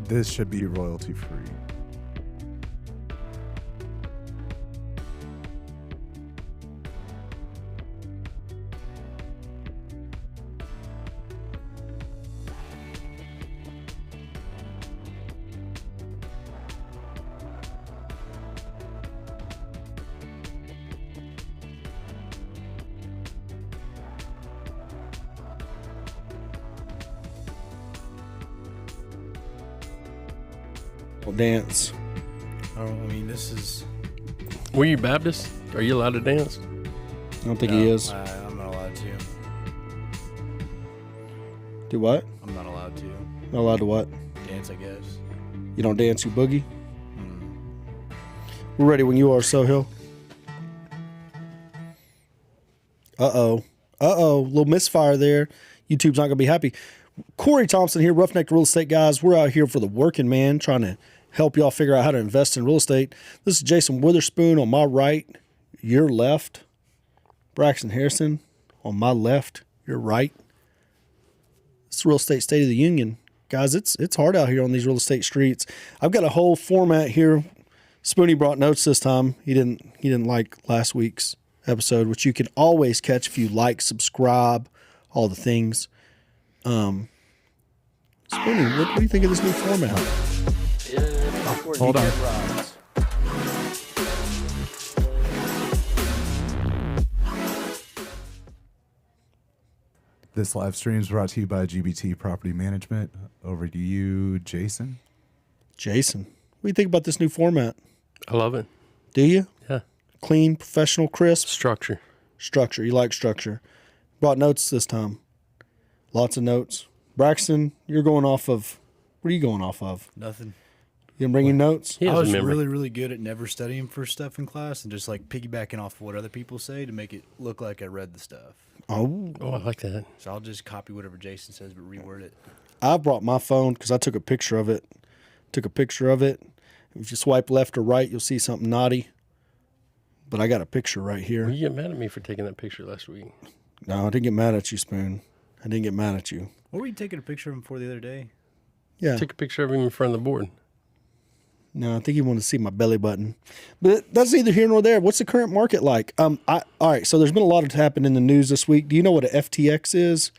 This should be royalty free. Dance. I mean, this is. Were you Baptist? Are you allowed to dance? I don't think he is. I'm not allowed to. Do what? I'm not allowed to. Not allowed to what? Dance, I guess. You don't dance, you boogie? We're ready when you are, Sohill. Uh-oh. Little misfire there. YouTube's not going to be happy. Corey Thompson here, Roughneck Real Estate Guys. We're out here for the working man, trying to help y'all figure out how to invest in real estate. This is Jason Witherspoon on my right, your left. Braxton Harrison on my left, your right. It's Real Estate State of the Union. Guys, it's hard out here on these real estate streets. I've got a whole format here. Spoonie brought notes this time. He didn't like last week's episode, which you can always catch if you like, subscribe, all the things. Spoonie, what do you think of this new format? Hold on. This live stream is brought to you by GBT Property Management. Over to you, Jason. Jason, what do you think about this new format? I love it. Do you? Yeah. Clean, professional, crisp? Structure. Structure. You like structure. Brought notes this time. Lots of notes. Braxton, you're going off of, what are you going off of? Nothing. You gonna bring in notes? He I has a was memory. really, really good at never studying for stuff in class and just like piggybacking off of what other people say to make it look like I read the stuff. Oh. Oh, I like that. So I'll just copy whatever Jason says but reword it. I brought my phone because I took a picture of it. If you swipe left or right, you'll see something naughty. But I got a picture right here. You get mad at me for taking that picture last week. No, I didn't get mad at you, Spoon. I didn't get mad at you. What were you taking a picture of him for the other day? Yeah. Took a picture of him in front of the board. No, I think you want to see my belly button. But that's neither here nor there. What's the current market like? All right, so there's been a lot of happened in the news this week. Do you know what a FTX is,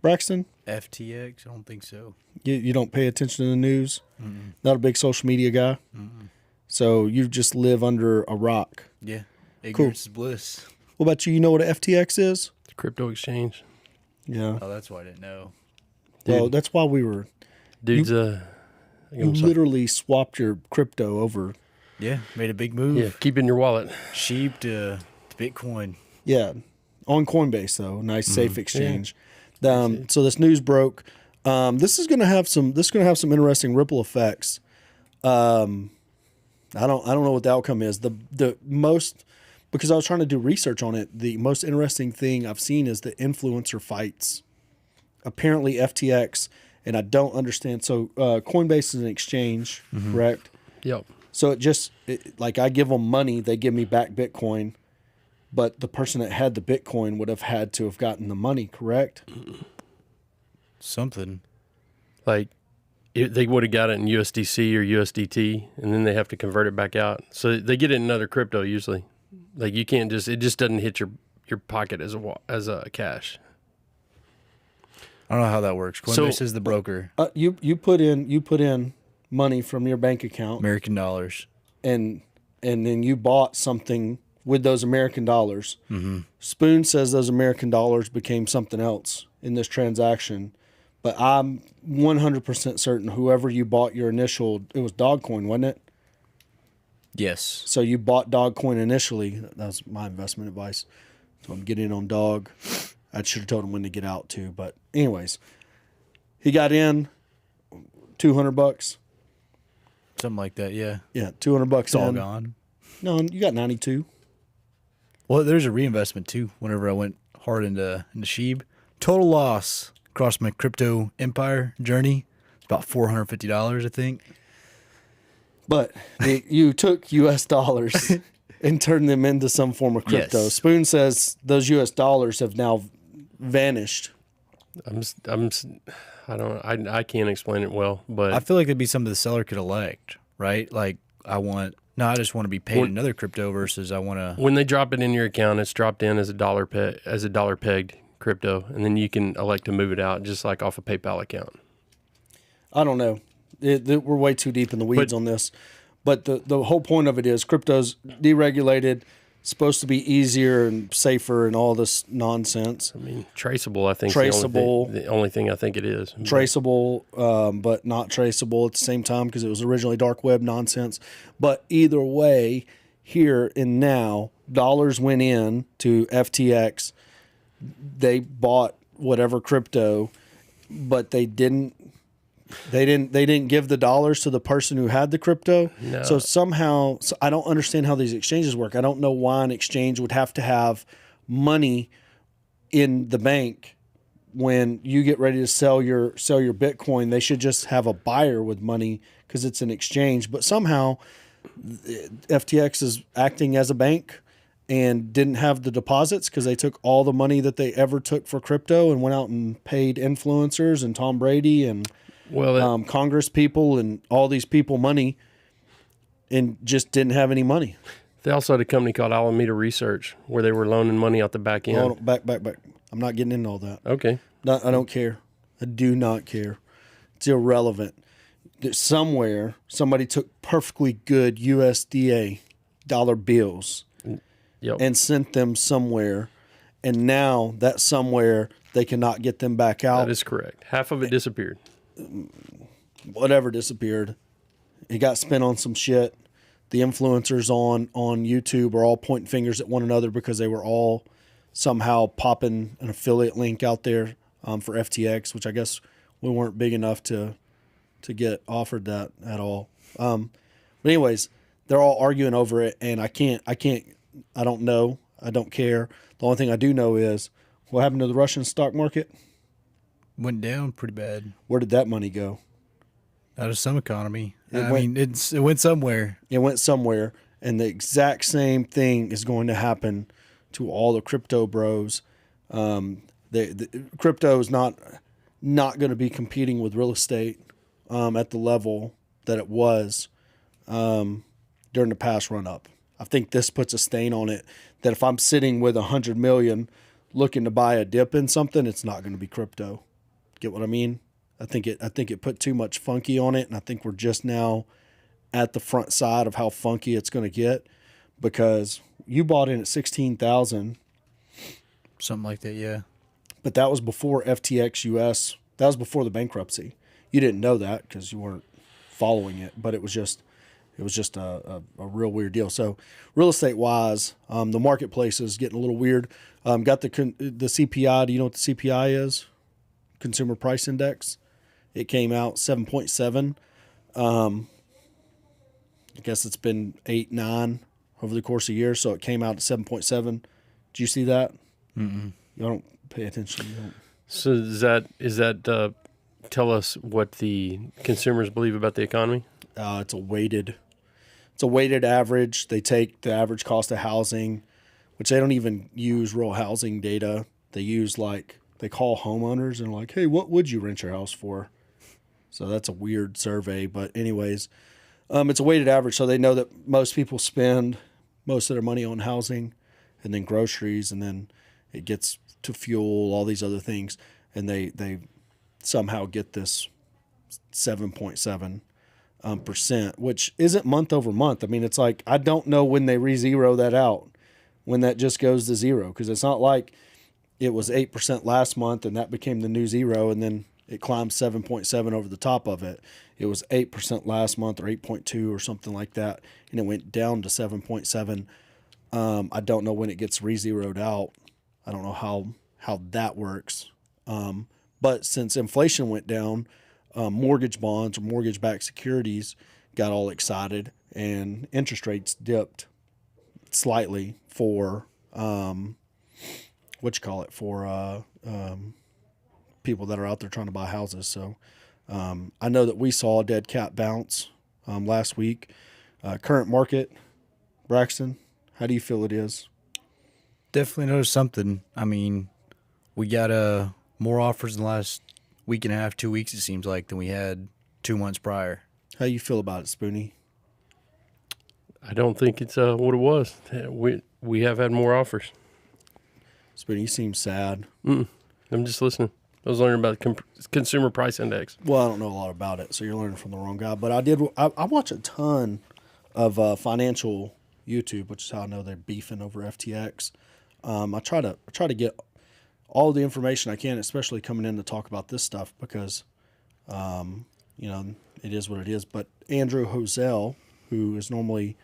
Braxton? FTX? I don't think so. You don't pay attention to the news? Mm-mm. Not a big social media guy? Mm-mm. So you just live under a rock. Yeah. Ignorance is bliss. What about you? You know what a FTX is? The crypto exchange. Yeah. Oh, that's why I didn't know. Well, Dude. that's why we were... Dude's You literally swapped your crypto over. Yeah, made a big move. Yeah, keep it in your wallet. Sheep to Bitcoin. Yeah, on Coinbase though, nice safe exchange. So this news broke. This is going to have some interesting ripple effects. I don't know what the outcome is. The most, because I was trying to do research on it, the most interesting thing I've seen is the influencer fights. Apparently FTX, and I don't understand. So Coinbase is an exchange, correct? Yep. So like I give them money, they give me back Bitcoin, but the person that had the Bitcoin would have had to have gotten the money, correct? Something. Like, they would have got it in USDC or USDT, and then they have to convert it back out. So they get it in another crypto usually. Like you can't it just doesn't hit your pocket as a cash. I don't know how that works. Coinbase is the broker. You put in money from your bank account, American dollars. and then you bought something with those American dollars. Mm-hmm. Spoon says those American dollars became something else in this transaction, but I'm 100% certain whoever you bought your initial, it was Dogcoin, wasn't it? Yes. So you bought Dogcoin initially. That was my investment advice. So I'm getting in on Dog. I should have told him when to get out too. But anyways, he got in $200. Something like that, yeah. Yeah, $200 It's all in. gone. No, you got 92. Well, there's a reinvestment too. Whenever I went hard into Sheeb, total loss across my crypto empire journey. It's about $450, I think. But you took U.S. dollars and turned them into some form of crypto. Yes. Spoon says those U.S. dollars have now vanished. I I can't explain it well, but I feel like it'd be something the seller could elect, right? Like I just want to be paid another crypto versus I want to. when they drop it in your account, it's dropped in as a dollar pegged crypto, and then you can elect to move it out just like off a PayPal account. I don't know. We're way too deep in the weeds on this. But the whole point of it is crypto's deregulated, supposed to be easier and safer and all this nonsense. I mean, traceable, I think, Traceable. the only thing I think it is. Traceable, but not traceable at the same time because it was originally dark web nonsense. But either way, here and now, dollars went in to FTX. They bought whatever crypto, but they didn't give the dollars to the person who had the crypto. No. So somehow, I don't understand how these exchanges work. I don't know why an exchange would have to have money in the bank when you get ready to sell your Bitcoin. They should just have a buyer with money because it's an exchange. But somehow FTX is acting as a bank and didn't have the deposits because they took all the money that they ever took for crypto and went out and paid influencers and Tom Brady and Congress people and all these people money and just didn't have any money. They also had a company called Alameda Research where they were loaning money out the back end. Hold on, back. I'm not getting into all that. Okay. I don't care. I do not care. It's irrelevant. Somewhere, somebody took perfectly good USDA dollar bills and sent them somewhere. And now that somewhere, they cannot get them back out. That is correct. Half of it disappeared. Whatever disappeared. It got spent on some shit. The influencers on YouTube are all pointing fingers at one another because they were all somehow popping an affiliate link out there for FTX, which I guess we weren't big enough to get offered that at all. But anyways, they're all arguing over it, and I don't know. I don't care. The only thing I do know is what happened to the Russian stock market. Went down pretty bad. Where did that money go? Out of some economy. It went somewhere. It went somewhere, and the exact same thing is going to happen to all the crypto bros. The crypto is not going to be competing with real estate at the level that it was during the past run up. I think this puts a stain on it that if I'm sitting with $100 million looking to buy a dip in something, it's not going to be crypto. Get what I mean? I think it put too much funky on it, and I think we're just now at the front side of how funky it's going to get because you bought in at 16,000, something like that, yeah. But that was before FTX US. That was before the bankruptcy. You didn't know that because you weren't following it, but it was just a real weird deal. So real estate wise, the marketplace is getting a little weird. Got the CPI. Do you know what the CPI is? Consumer Price Index. It came out 7.7. I guess it's been 8, 9 over the course of years, so it came out at 7.7. Did you see that? Mm-mm. You don't pay attention. You don't. So is that tell us what the consumers believe about the economy? It's a weighted average. They take the average cost of housing, which they don't even use real housing data. They use they call homeowners and like, hey, what would you rent your house for? So that's a weird survey. But anyways, it's a weighted average. So they know that most people spend most of their money on housing and then groceries, and then it gets to fuel, all these other things. And they somehow get this 7.7 percent, which isn't month over month. I mean, it's like, I don't know when they re-zero that out, when that just goes to zero. Because it's not like it was 8% last month and that became the new zero and then it climbed 7.7 over the top of it. It was 8% last month or 8.2 or something like that, and it went down to 7.7. I don't know when it gets re-zeroed out. I don't know how that works. But since inflation went down, mortgage bonds or mortgage-backed securities got all excited, and interest rates dipped slightly for people that are out there trying to buy houses. So I know that we saw a dead cat bounce last week. Current market, Braxton, how do you feel it is? Definitely noticed something. I mean, we got more offers in the last week and a half, 2 weeks, it seems like, than we had 2 months prior. How you feel about it, Spoonie? I don't think it's what it was. We have had more offers. Spoonie, you seem sad. I'm just listening. I was learning about the consumer price index. Well, I don't know a lot about it, so you're learning from the wrong guy. But I watch a ton of financial YouTube, which is how I know they're beefing over FTX. I try to get all the information I can, especially coming in to talk about this stuff because, it is what it is. But Andrew Hosell, who is normally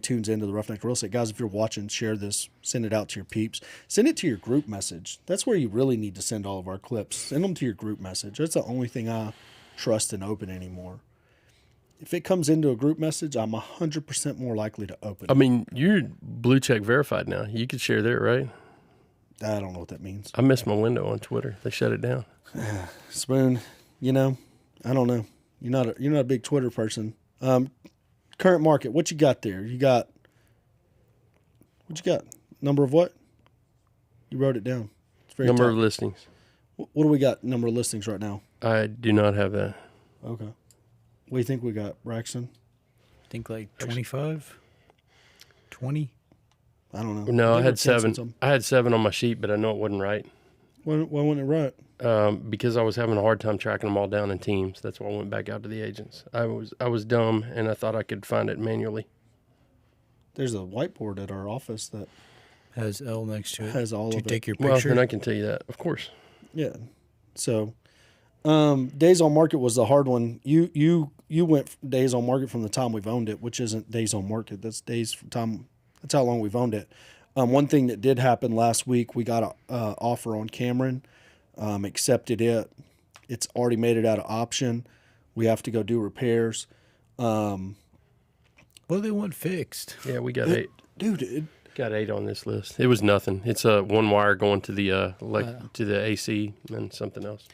tunes into the Roughneck Real Estate guys, if you're watching, share this, send it out to your peeps, send it to your group message. That's where you really need to send all of our clips. Send them to your group message. That's the only thing I trust and open anymore. If it comes into a group message, I'm 100% more likely to open it. I mean, you're blue check verified now. You could share there, right? I don't know what that means. I missed my window on Twitter. They shut it down. Spoon, I don't know. You're not a big Twitter person. Current market, what you got there? What you got? Number of what? You wrote it down. It's very Number tight. of listings. What do we got? Number of listings right now. I do not have that. Okay. What do you think we got, Braxton? I think like 25, 20. I don't know. No, I Give had or 10 7. something. I had 7 on my sheet, but I know it wasn't right. Why wasn't it right? Because I was having a hard time tracking them all down in teams. That's why I went back out to the agents. I was dumb, and I thought I could find it manually. There's a whiteboard at our office that Has L next to it. has all to of it. take your Well, picture. then I can tell you that, of course. Yeah. So, days on market was the hard one. You went days on market from the time we've owned it, which isn't days on market. That's days from time. That's how long we've owned it. One thing that did happen last week, we got an offer on Cameron, accepted it. It's already made it out of option. We have to go do repairs. What do they want fixed? Yeah, we got 8. Dude, Got 8 on this list. It was nothing. It's one wire going to the to the AC and something else.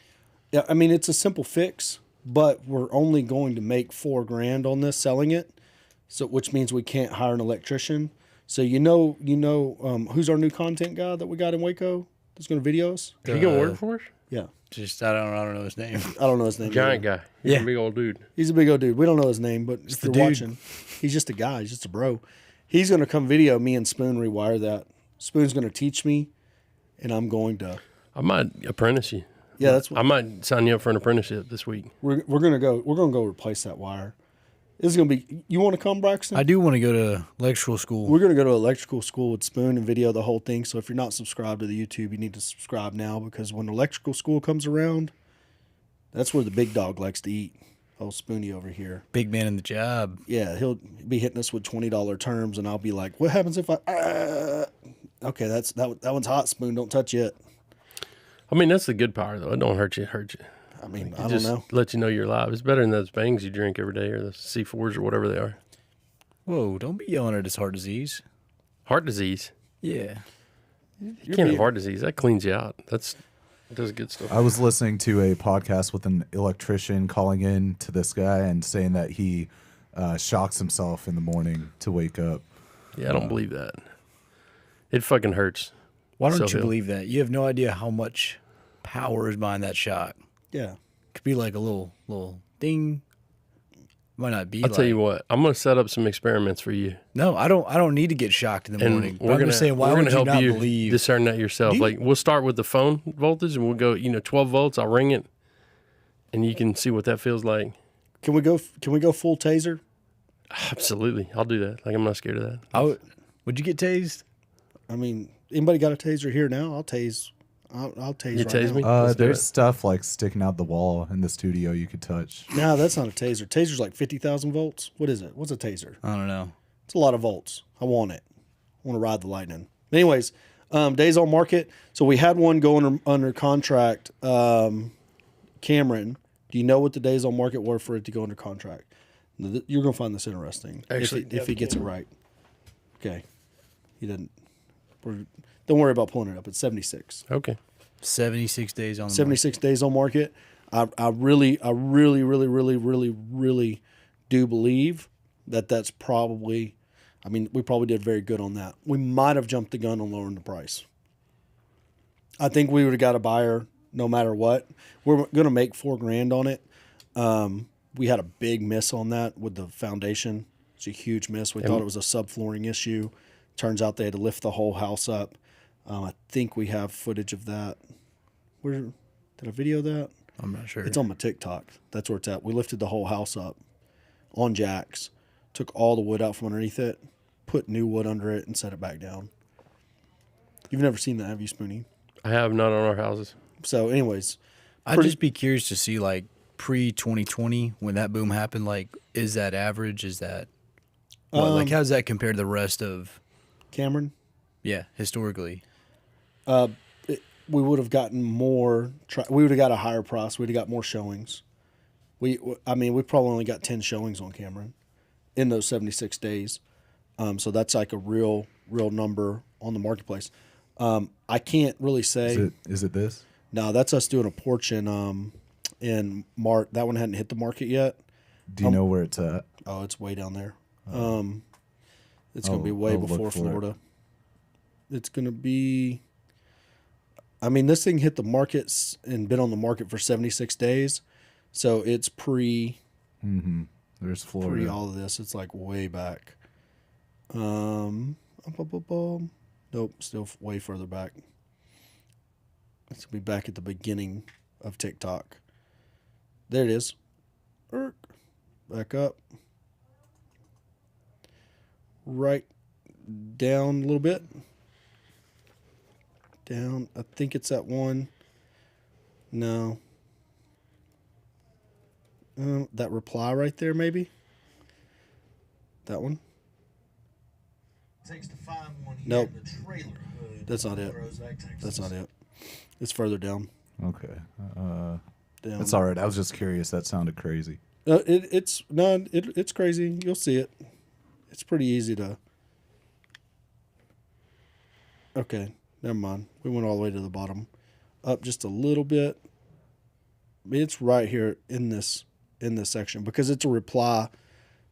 yeah, I mean, it's a simple fix, but we're only going to make $4,000 on this selling it. So, which means we can't hire an electrician. So, who's our new content guy that we got in Waco that's going to video us? Did he go work for us? Yeah. Just I don't know his name. I don't know his name. Giant either. guy. He's Yeah. a big old dude. He's a big old dude. We don't know his name, but if the you're dude. watching, he's just a guy. He's just a bro. He's going to come video me and Spoon rewire that. Spoon's going to teach me, and I'm going to. I might apprentice you. Yeah, that's what I might sign you up for an apprenticeship this week. we're going to go. We're going to go replace that wire. This is going to be. You want to come, Braxton? I do want to go to electrical school. We're going to go to electrical school with Spoon and video the whole thing. So if you're not subscribed to the YouTube, you need to subscribe now because when electrical school comes around, that's where the big dog likes to eat. Oh, Spoonie over here. Big man in the job. Yeah, he'll be hitting us with $20 terms, and I'll be like, "What happens if I?" Okay, that one's hot. Spoon, don't touch it. I mean, that's the good power, though. It don't hurt you. It hurts you. I mean, It I don't just know. let you know you're alive. It's better than those bangs you drink every day or the C4s or whatever they are. Whoa, don't be yelling at his heart disease. Heart disease. Yeah. You You're can't have being- heart disease. That cleans you out. That does good stuff. I was listening to a podcast with an electrician calling in to this guy and saying that he shocks himself in the morning to wake up. Yeah, I don't believe that. It fucking hurts. Why don't you Self-heal. believe that? You have no idea how much power is behind that shock. Yeah, Could be like a little ding. Might not be. I'll tell you what. I'm gonna set up some experiments for you, No, I don't need to get shocked in the and morning. But we're I'm gonna just saying, why we're would gonna you help not you believe? discern that yourself. Do you- Like we'll start with the phone voltage, and we'll go 12 volts. I'll ring it, and you can see what that feels like. can we go full taser? Absolutely, I'll do that. Like I'm not scared of that. Would you get tased? I mean, anybody got a taser here now? I'll tase. I'll tase. You right tase now. me? Let's do There's it. stuff like sticking out the wall in the studio you could touch. No, that's not a taser. Taser's like 50,000 volts. What is it? What's a taser? I don't know. It's a lot of volts. I want it. I want to ride the lightning. Anyways, days on market. So we had one going under contract. Cameron, do you know what the days on market were for it to go under contract? You're going to find this interesting. Actually, if he gets it right. Okay. He didn't. Don't worry about pulling it up. It's 76. Okay. 76 days on the 76 days on market. I really do believe that that's probably, I mean, we probably did very good on that. We might have jumped the gun on lowering the price. I think we would have got a buyer no matter what. We're going to make $4,000 on it. We had a big miss on that with the foundation. It's a huge miss. We thought it was a subflooring issue. Turns out they had to lift the whole house up. I think we have footage of that. Did I video that? I'm not sure. It's on my TikTok. That's where it's at. We lifted the whole house up on jacks, took all the wood out from underneath it, put new wood under it, and set it back down. You've never seen that, have you, Spoonie? I have not on our houses. So, anyways, I'd just be curious to see, like, pre-2020, when that boom happened, like, is that average? Is that, like, how does that compare to the rest of, Cameron, historically? we would have gotten more. We would have got a higher price. We'd have got more showings. We probably only got 10 showings on Cameron in those 76 days. So that's like a real number on the marketplace. I can't really say. Is it this? No, that's us doing a porch in Mart. That one hadn't hit the market yet. Do you know where it's at? Oh, it's way down there. It's going to be way before Florida. It's going to be. I mean, this thing hit the markets and been on the market for 76 days, so it's pre. Mm-hmm. There's Florida. Pre all of this, it's like way back. Nope, still way further back. It's gonna be back at the beginning of TikTok. There it is. Back up. Right down a little bit. Down. I think it's that one. No. That reply right there, maybe. That one. Takes to find one here Nope. in the trailer hood. That's not it. Rosette, Texas. That's not it. It's further down. Okay. Down. That's all right. I was just curious. That sounded crazy. It's crazy. You'll see it. It's pretty easy to. Okay, never mind. We went all the way to the bottom, up just a little bit. It's right here in this section because it's a reply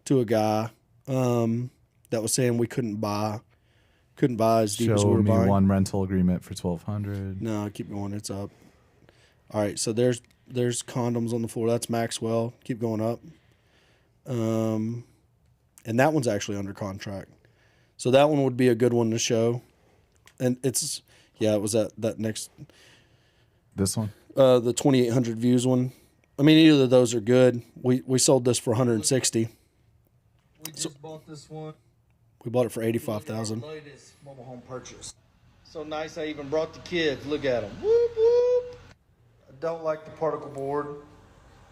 to a guy that was saying we couldn't buy as deep as we Show were me buying. one rental agreement for $1,200. No, keep going. It's up. All right, so there's condoms on the floor. That's Maxwell. Keep going up. And that one's actually under contract. So that one would be a good one to show. And it was that next. This one? The 2,800 views one. I mean, either of those are good. We sold this for 160. We just bought this one. We bought it for 85,000. Latest mobile home purchase. So nice. I even brought the kids. Look at them. Whoop whoop. I don't like the particle board.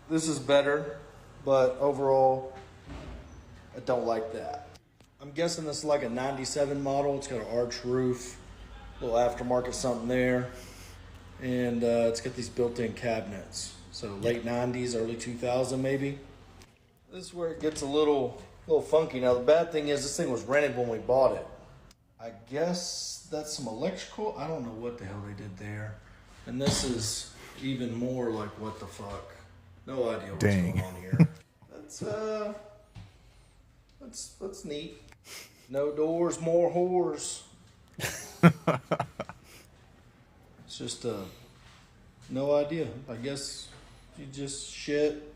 This is better, but overall, I don't like that. I'm guessing this is like a 97 model. It's got an arch roof, little aftermarket something there, and it's got these built-in cabinets. So late 90s, early 2000 maybe. This is where it gets a little funky. Now the bad thing is this thing was rented when we bought it. I guess that's some electrical. I don't know what the hell they did there. And this is even more like what the fuck. No idea what's going on here. That's neat. No doors, more whores. It's just no idea. I guess you just shit.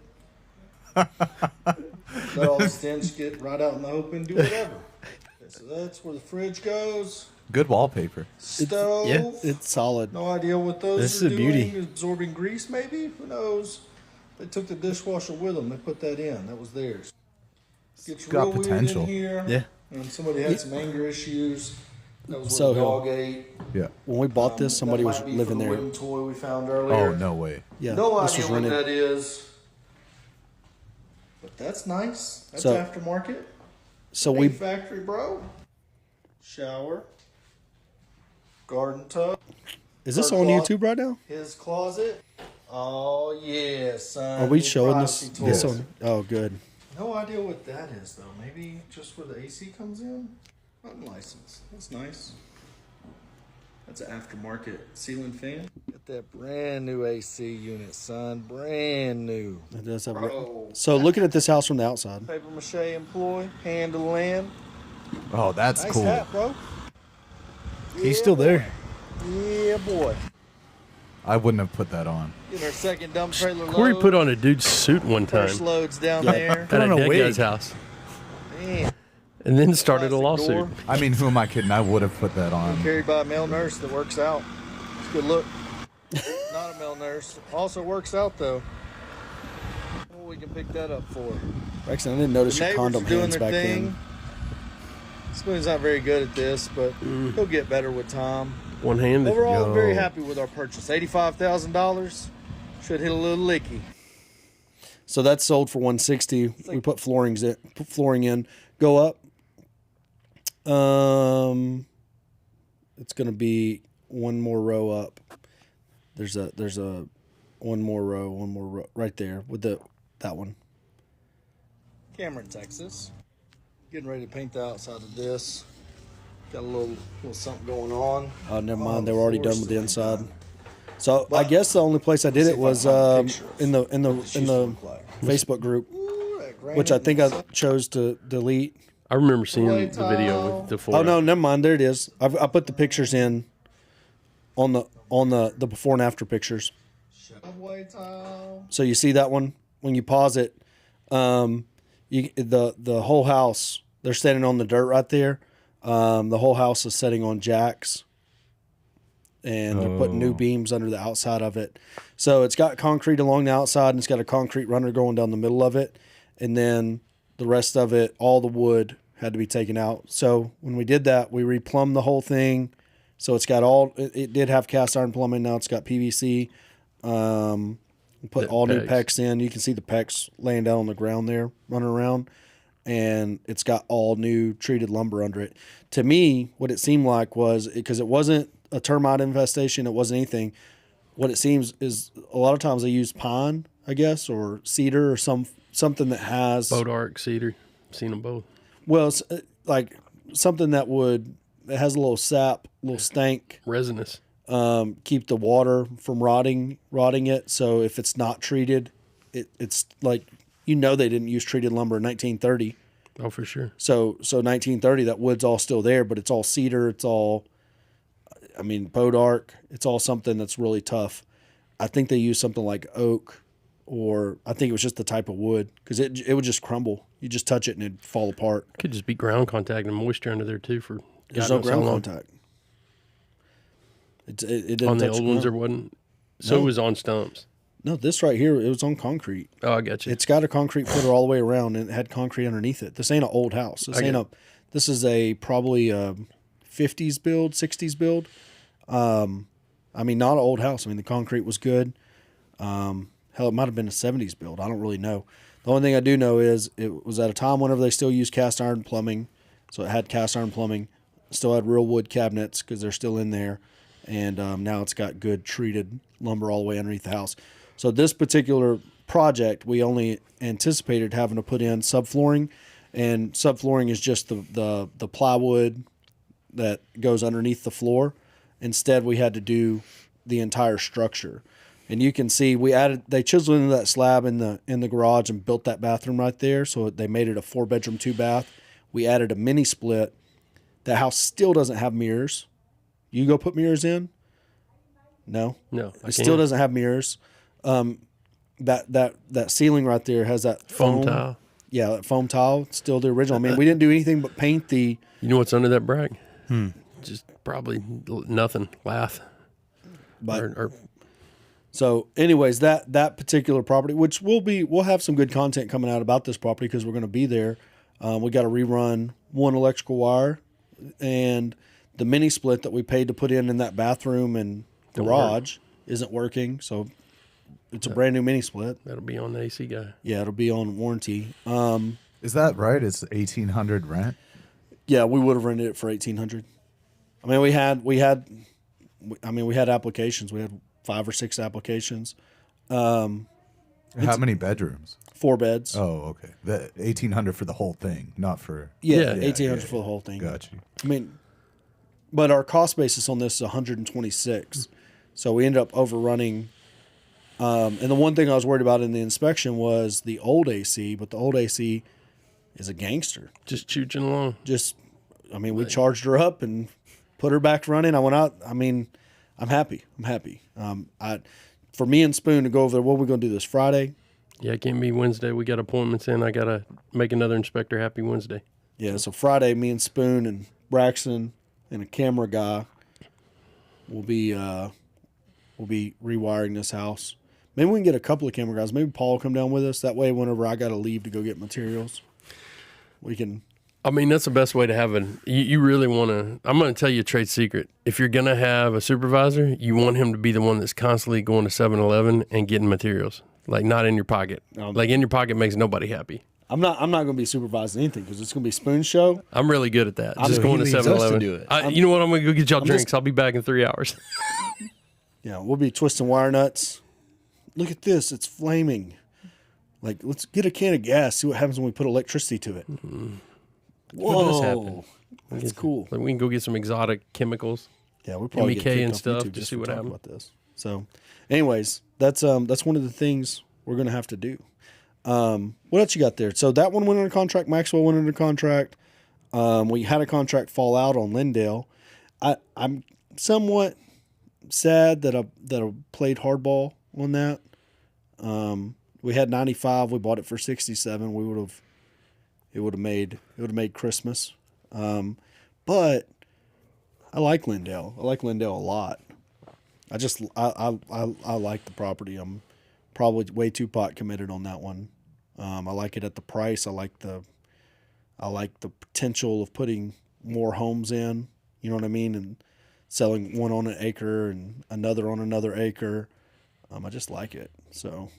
Let all the stench get right out in the open, do whatever. Okay, so that's where the fridge goes. Good wallpaper. Stove. It's solid. No idea what those This are is a doing. beauty. Absorbing grease, maybe? Who knows? They took the dishwasher with them. They put that in. That was theirs. Gets got real potential. weird in here. Yeah. And somebody had some anger issues. That was So where the dog ate. Yeah. When we bought this, somebody That was might be living for the there. wooden toy we found earlier. Oh, no way. Yeah, No this idea was what rented. that is. But that's nice. That's So- aftermarket. So Big we factory, bro. Shower. Garden tub. is this Third on closet. YouTube right now? His closet. Oh yeah, son. Are we New showing this? privacy This toys. on? Oh, good. No idea what that is though. Maybe just where the AC comes in. Unlicensed. That's nice. That's an aftermarket ceiling fan. Got that brand new AC unit, son. Brand new. It does have. Bro. So looking at this house from the outside, Paper mache employee. Hand to land. Oh, that's Nice cool. hat, bro. He's still there. Yeah, boy. I wouldn't have put that on. Getting our second dump trailer load. Corey put on a dude's suit one time First load's down there. at a on a dead wig. guy's house, Man, and then started a plastic lawsuit. door. I mean, who am I kidding? I would have put that on. Carried by a male nurse that works out. It's a good look. Not a male nurse. Also works out though. Well, we can pick that up for. Braxton, I didn't notice The your neighbors condom are doing hands their back thing. then. Spoon's not very good at this, but he'll get better with time. One handed. Overall, I'm very happy with our purchase. $85,000 should hit a little licky. So that's sold for 160. We put flooring in. Go up. It's gonna be one more row up. There's a one more row right there with that one. Cameron, Texas. Getting ready to paint the outside of this. Got a little something going on. Oh, never mind. Oh, They were already the done floor's with the still inside. So I But- guess the only place I did See it if I was can find a picture of in the what this used to look like. Facebook group, Ooh, that granite which I think I and chose to delete. I remember seeing White the video towel. with the four. Oh no, never mind. There it is. I put the pictures in on the before and after pictures. white tile. So you see that one when you pause it. The whole house. They're standing on the dirt right there. The whole house is sitting on jacks, and they're putting new beams under the outside of it. So it's got concrete along the outside, and it's got a concrete runner going down the middle of it, and then the rest of it, all the wood had to be taken out. So when we did that, we replumbed the whole thing. So it's got it did have cast iron plumbing. Now it's got PVC. We put The all new pegs. pecs in. You can see the pecs laying down on the ground there, running around. And it's got all new treated lumber under it. To me, what it seemed like was, because it wasn't a termite infestation, it wasn't anything. What it seems is a lot of times they use pine, I guess, or cedar or something that has Boat Arc, Cedar. Seen them both. well, it's, like something that has a little sap, a little stank, Resinous. keep the water from rotting it. So if it's not treated, it's like, they didn't use treated lumber in 1930. Oh, for sure. So 1930, that wood's all still there, but it's all cedar. It's all, boat arc. It's all something that's really tough. I think they use something like oak, or I think it was just the type of wood, because it would just crumble. You just touch it and it'd fall apart. Could just be ground contact and moisture under there too. For There's God no knows how ground long. contact. It didn't On the touch old the ones, there ground. wasn't. So No. it was on stumps. No, this right here, it was on concrete. Oh, I got you. It's got a concrete footer all the way around, and it had concrete underneath it. This ain't an old house. This is probably a 50s build, 60s build. Not an old house. The concrete was good. Hell, it might have been a 70s build. I don't really know. The only thing I do know is it was at a time whenever they still used cast iron plumbing. So it had cast iron plumbing. Still had real wood cabinets because they're still in there. And now it's got good treated lumber all the way underneath the house. So this particular project, we only anticipated having to put in subflooring. And subflooring is just the plywood that goes underneath the floor. Instead, we had to do the entire structure. And you can see they chiseled into that slab in the garage and built that bathroom right there. So they made it a 4-bedroom, 2-bath. We added a mini split. The house still doesn't have mirrors. You go put mirrors in? No. No, I It still can't. doesn't have mirrors. That ceiling right there has that Foam tile. Yeah, that foam tile. It's still the original. We didn't do anything but paint the. You know what's under that brack? Just probably nothing. Lath. But Or so, anyways, that particular property, which we'll have some good content coming out about this property because we're going to be there. We got to rerun one electrical wire, and the mini split that we paid to put in that bathroom and garage isn't working. So it's a brand new mini split. that'll be on the AC guy. Yeah, it'll be on warranty. Is that right? It's 1,800 rent. Yeah, we would have rented it for 1,800. We had applications. We had 5 or 6 applications. How many bedrooms? 4 beds. Oh, okay. The 1,800 for the whole thing, not for. Yeah, Yeah, 1,800 for the whole thing. Got you. But our cost basis on this is 126. So we ended up overrunning. And the one thing I was worried about in the inspection was the old AC, but the old AC is a gangster. Just chooching along. We charged her up and put her back running. I went out. I'm happy. For me and Spoon to go over there, what are we going to do this Friday? Yeah, it can't be Wednesday. We got appointments in. I got to make another inspector happy Wednesday. Yeah, so Friday, me and Spoon and Braxton and a camera guy will be rewiring this house. Maybe we can get a couple of camera guys. Maybe Paul will come down with us. That way, whenever I got to leave to go get materials, we can. I mean, that's the best way to have it. You really want to. I'm going to tell you a trade secret. If you're going to have a supervisor, you want him to be the one that's constantly going to 7-Eleven and getting materials, like not in your pocket. Like in your pocket makes nobody happy. I'm not going to be supervising anything because it's going to be Spoon's show. I'm really good at that. Just So going he to leaves us to 7-Eleven. do it. You know what? I'm going to go get y'all drinks. I'll be back in 3 hours. Yeah, we'll be twisting wire nuts. Look at this. It's flaming. Like, let's get a can of gas, see what happens when we put electricity to it. When Whoa. does happen? That's cool. Like we can go get some exotic chemicals. Yeah, we probably MEK get kicked and off stuff, YouTube just see for what talking happens. about this. So, anyways, that's one of the things we're going to have to do. What else you got there? So that one went under contract. Maxwell went under contract. We had a contract fall out on Lindale. I'm somewhat sad that I played hardball on that. We had 95. We bought it for 67. It would have made Christmas. But I like Lindale. I like Lindale a lot. I like the property. I'm probably way too pot committed on that one. I like it at the price. I like the potential of putting more homes in. You know what I mean? And selling one on an acre and another on another acre. I just like it. So,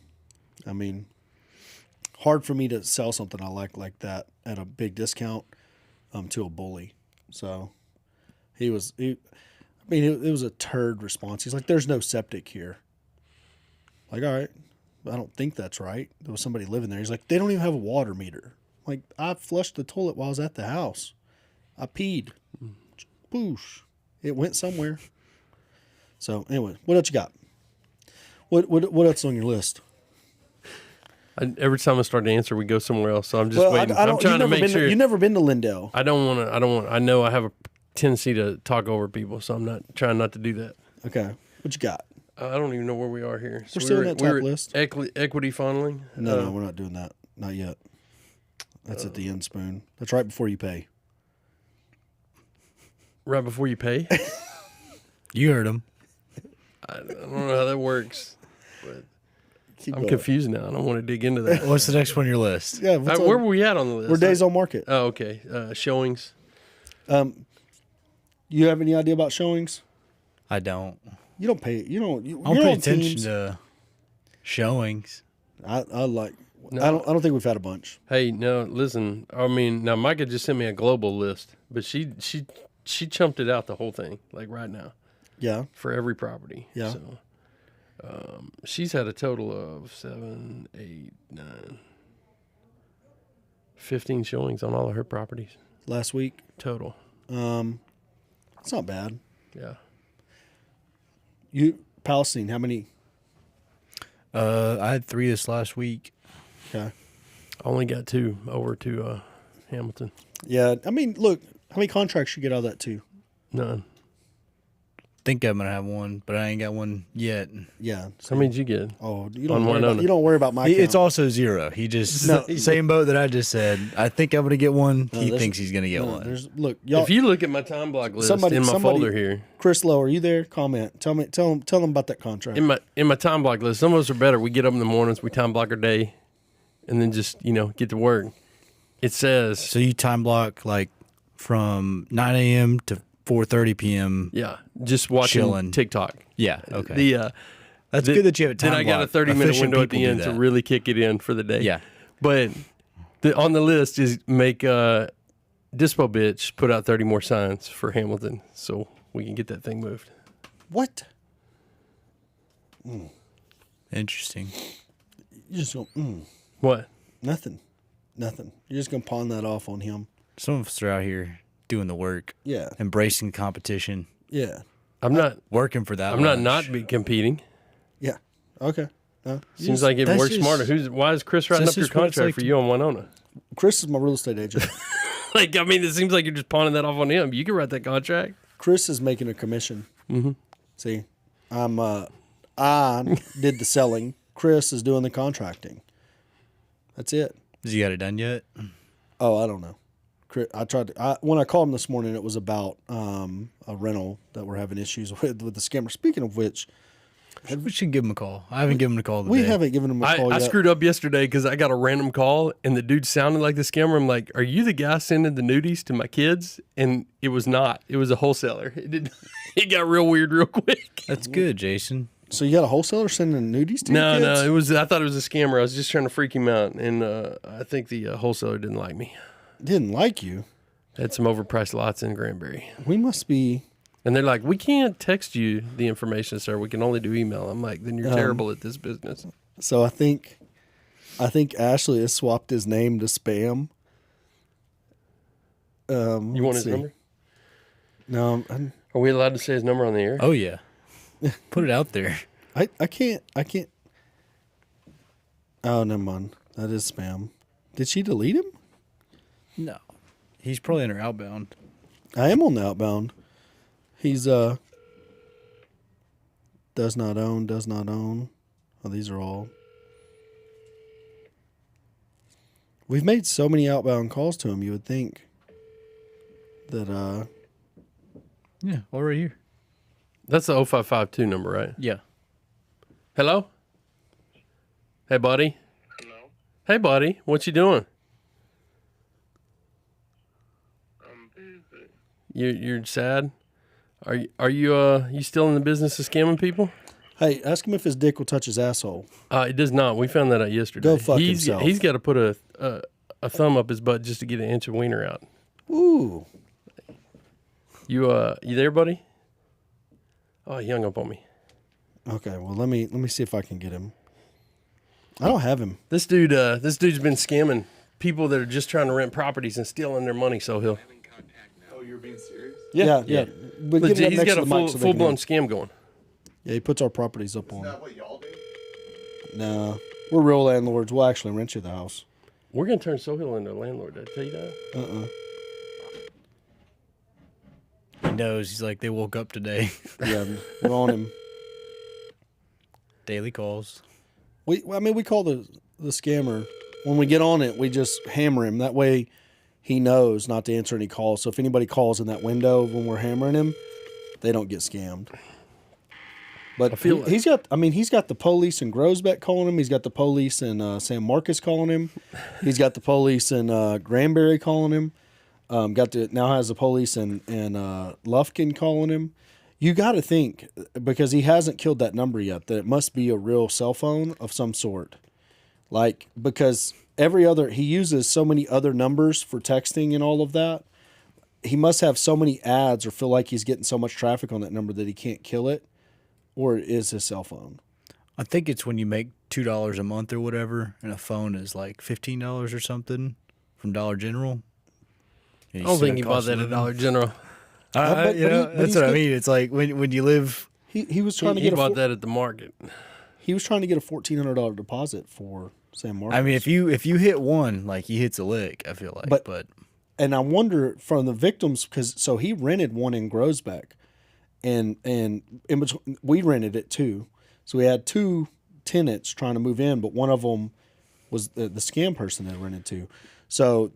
I mean, hard for me to sell something I like that at a big discount to a bully. So, it was a turd response. He's like, "There's no septic here." Like, all right, I don't think that's right. There was somebody living there. He's like, "They don't even have a water meter." Like, I flushed the toilet while I was at the house. I peed. Boosh. It went somewhere. So, anyway, what else you got? What else on your list? Every time I start to answer, we go somewhere else. So I'm just waiting. I'm trying to make sure. You've never been to Lindale. I don't want. I know I have a tendency to talk over people, so I'm not trying not to do that. Okay. What you got? I don't even know where we are here. So We're still in that top list. Equity funneling. No, we're not doing that. Not yet. That's at the end, Spoon. That's right before you pay. Right before you pay. You heard him. I don't know how that works. But Keep I'm going. confused now. I don't want to dig into that. What's the next one on your list? Yeah, Where were we at on the list? we're days on market. Oh, okay. Showings. You have any idea about showings? I don't. You don't pay. You don't. I You're don't pay on attention teams. to showings. I like. No. I don't think we've had a bunch. Hey, no, listen. I mean, now Micah just sent me a global list, but she chumped it out the whole thing, like right now, Yeah. for every property. Yeah. So, she's had a total of 7, 8, 9, 15 showings on all of her properties Last week. total. It's not bad. Yeah. You Palestine. How many? I had 3 this last week. Okay. I only got 2 over to Hamilton. Yeah. I mean, look. How many contracts you get out of that too? None. Think I'm gonna have one, but I ain't got one yet. Yeah. How many did you get? Oh, you On don't worry one about, owner. you don't worry about my. It's count. also 0. He just No. same boat that I just said. I think I'm gonna get one. No, He there's- thinks he's gonna get No, one. there's look, y'all. If you look at my time block list Somebody- in my somebody- folder here, Chris Lowe, are you there? Comment. Tell them about that contract. in my time block list, some of us are better. We get up in the mornings, we time block our day, and then just get to work. It says, So you time block like from 9 a.m. to 4:30 p.m. yeah, just watching Chilling. TikTok. Yeah. Okay. That's The- good that you have a time Then I got a block. 30-minute Efficient window at the people do end to that. really kick it in for the day. Yeah. But on the list is make Dispo Bitch put out 30 more signs for Hamilton so we can get that thing moved. What? Interesting. You just go. What? Nothing. You're just gonna pawn that off on him. Some of us are out here doing the work, Yeah. embracing competition, Yeah. I'm not working for that. I'm not much. be competing. Yeah. Okay. Seems like it that's works just- smarter. Why is Chris writing that's up your just what it's contract like for to- you on Winona? Chris is my real estate agent. Like, I mean, it seems like you're just pawning that off on him. You can write that contract. Chris is making a commission. See, I did the selling. Chris is doing the contracting. That's it. Has he got it done yet? Oh, I don't know. I tried to, when I called him this morning, it was about a rental that we're having issues with the scammer. Speaking of which, We should give him a call. I haven't given him a call today. we haven't given him a call I yet. screwed up yesterday because I got a random call and the dude sounded like the scammer. I'm like, "Are you the guy sending the nudies to my kids?" And it was not. It was a wholesaler. It got real weird real quick. That's good, Jason. So you got a wholesaler sending nudies to No, your kids? no, it was. I thought it was a scammer. I was just trying to freak him out, and I think the wholesaler didn't like me. Didn't like you. Had some overpriced lots in Granbury, We must be. and they're like, "We can't text you the information, sir. We can only do email." I'm like, "Then you're terrible at this business." So I think Ashley has swapped his name to Spam. You want his number? No, Are we allowed to say his number on the air? Oh yeah. Put it out there. I can't. Oh, never mind. That is Spam. Did she delete him? No. He's probably in her outbound. I am on the outbound. He's does not own. Oh, these are all. We've made so many outbound calls to him. You would think that Yeah, all right here. That's the 0552 number, right? Yeah. Hello? Hey, buddy. Hello, Hey, buddy. What you doing? I'm busy. You're sad? Are you still in the business of scamming people? hey, ask him if his dick will touch his asshole. It does not. We found that out yesterday. Go fuck himself. He's got to put a thumb up his butt just to get an inch of wiener out. Ooh, You there, buddy? Oh, he hung up on me. okay. Well, let me see if I can get him. I don't have him. This dude's been scamming people that are just trying to rent properties and stealing their money. So he'll. Oh, you're being serious? Yeah. But get Legit, him up he's next got to a the mic so they full can blown hear. scam going. Yeah, he puts our properties up on. Is that what y'all do? No, we're real landlords. We'll actually rent you the house. We're gonna turn Sohill into a landlord. Did I tell you that? He knows. He's like, they woke up today. Yeah, we're on him. Daily calls. We call the scammer when we get on it. We just hammer him. That way, he knows not to answer any calls. So if anybody calls in that window when we're hammering him, they don't get scammed. But feel he's got the police in Grosbeck calling him. He's got the police in San Marcos calling him. He's got the police in Granbury calling him. Now has the police in Lufkin calling him. You got to think, because he hasn't killed that number yet, that it must be a real cell phone of some sort. Like, because he uses so many other numbers for texting and all of that. He must have so many ads or feel like he's getting so much traffic on that number that he can't kill it. Or it is his cell phone. I think it's when you make $2 a month or whatever, and a phone is like $15 or something from Dollar General. I don't think he bought that at Dollar General. But That's he's what I good. mean. It's like when you live. He was trying to He get bought that at the market. He was trying to get a $1,400 deposit for San Marcos. I mean, if you hit one, like he hits a lick. I feel like, but and I wonder from the victims because he rented one in Grosbeck, and in between, we rented it too. So we had two tenants trying to move in, but one of them was the scam person that rented to. So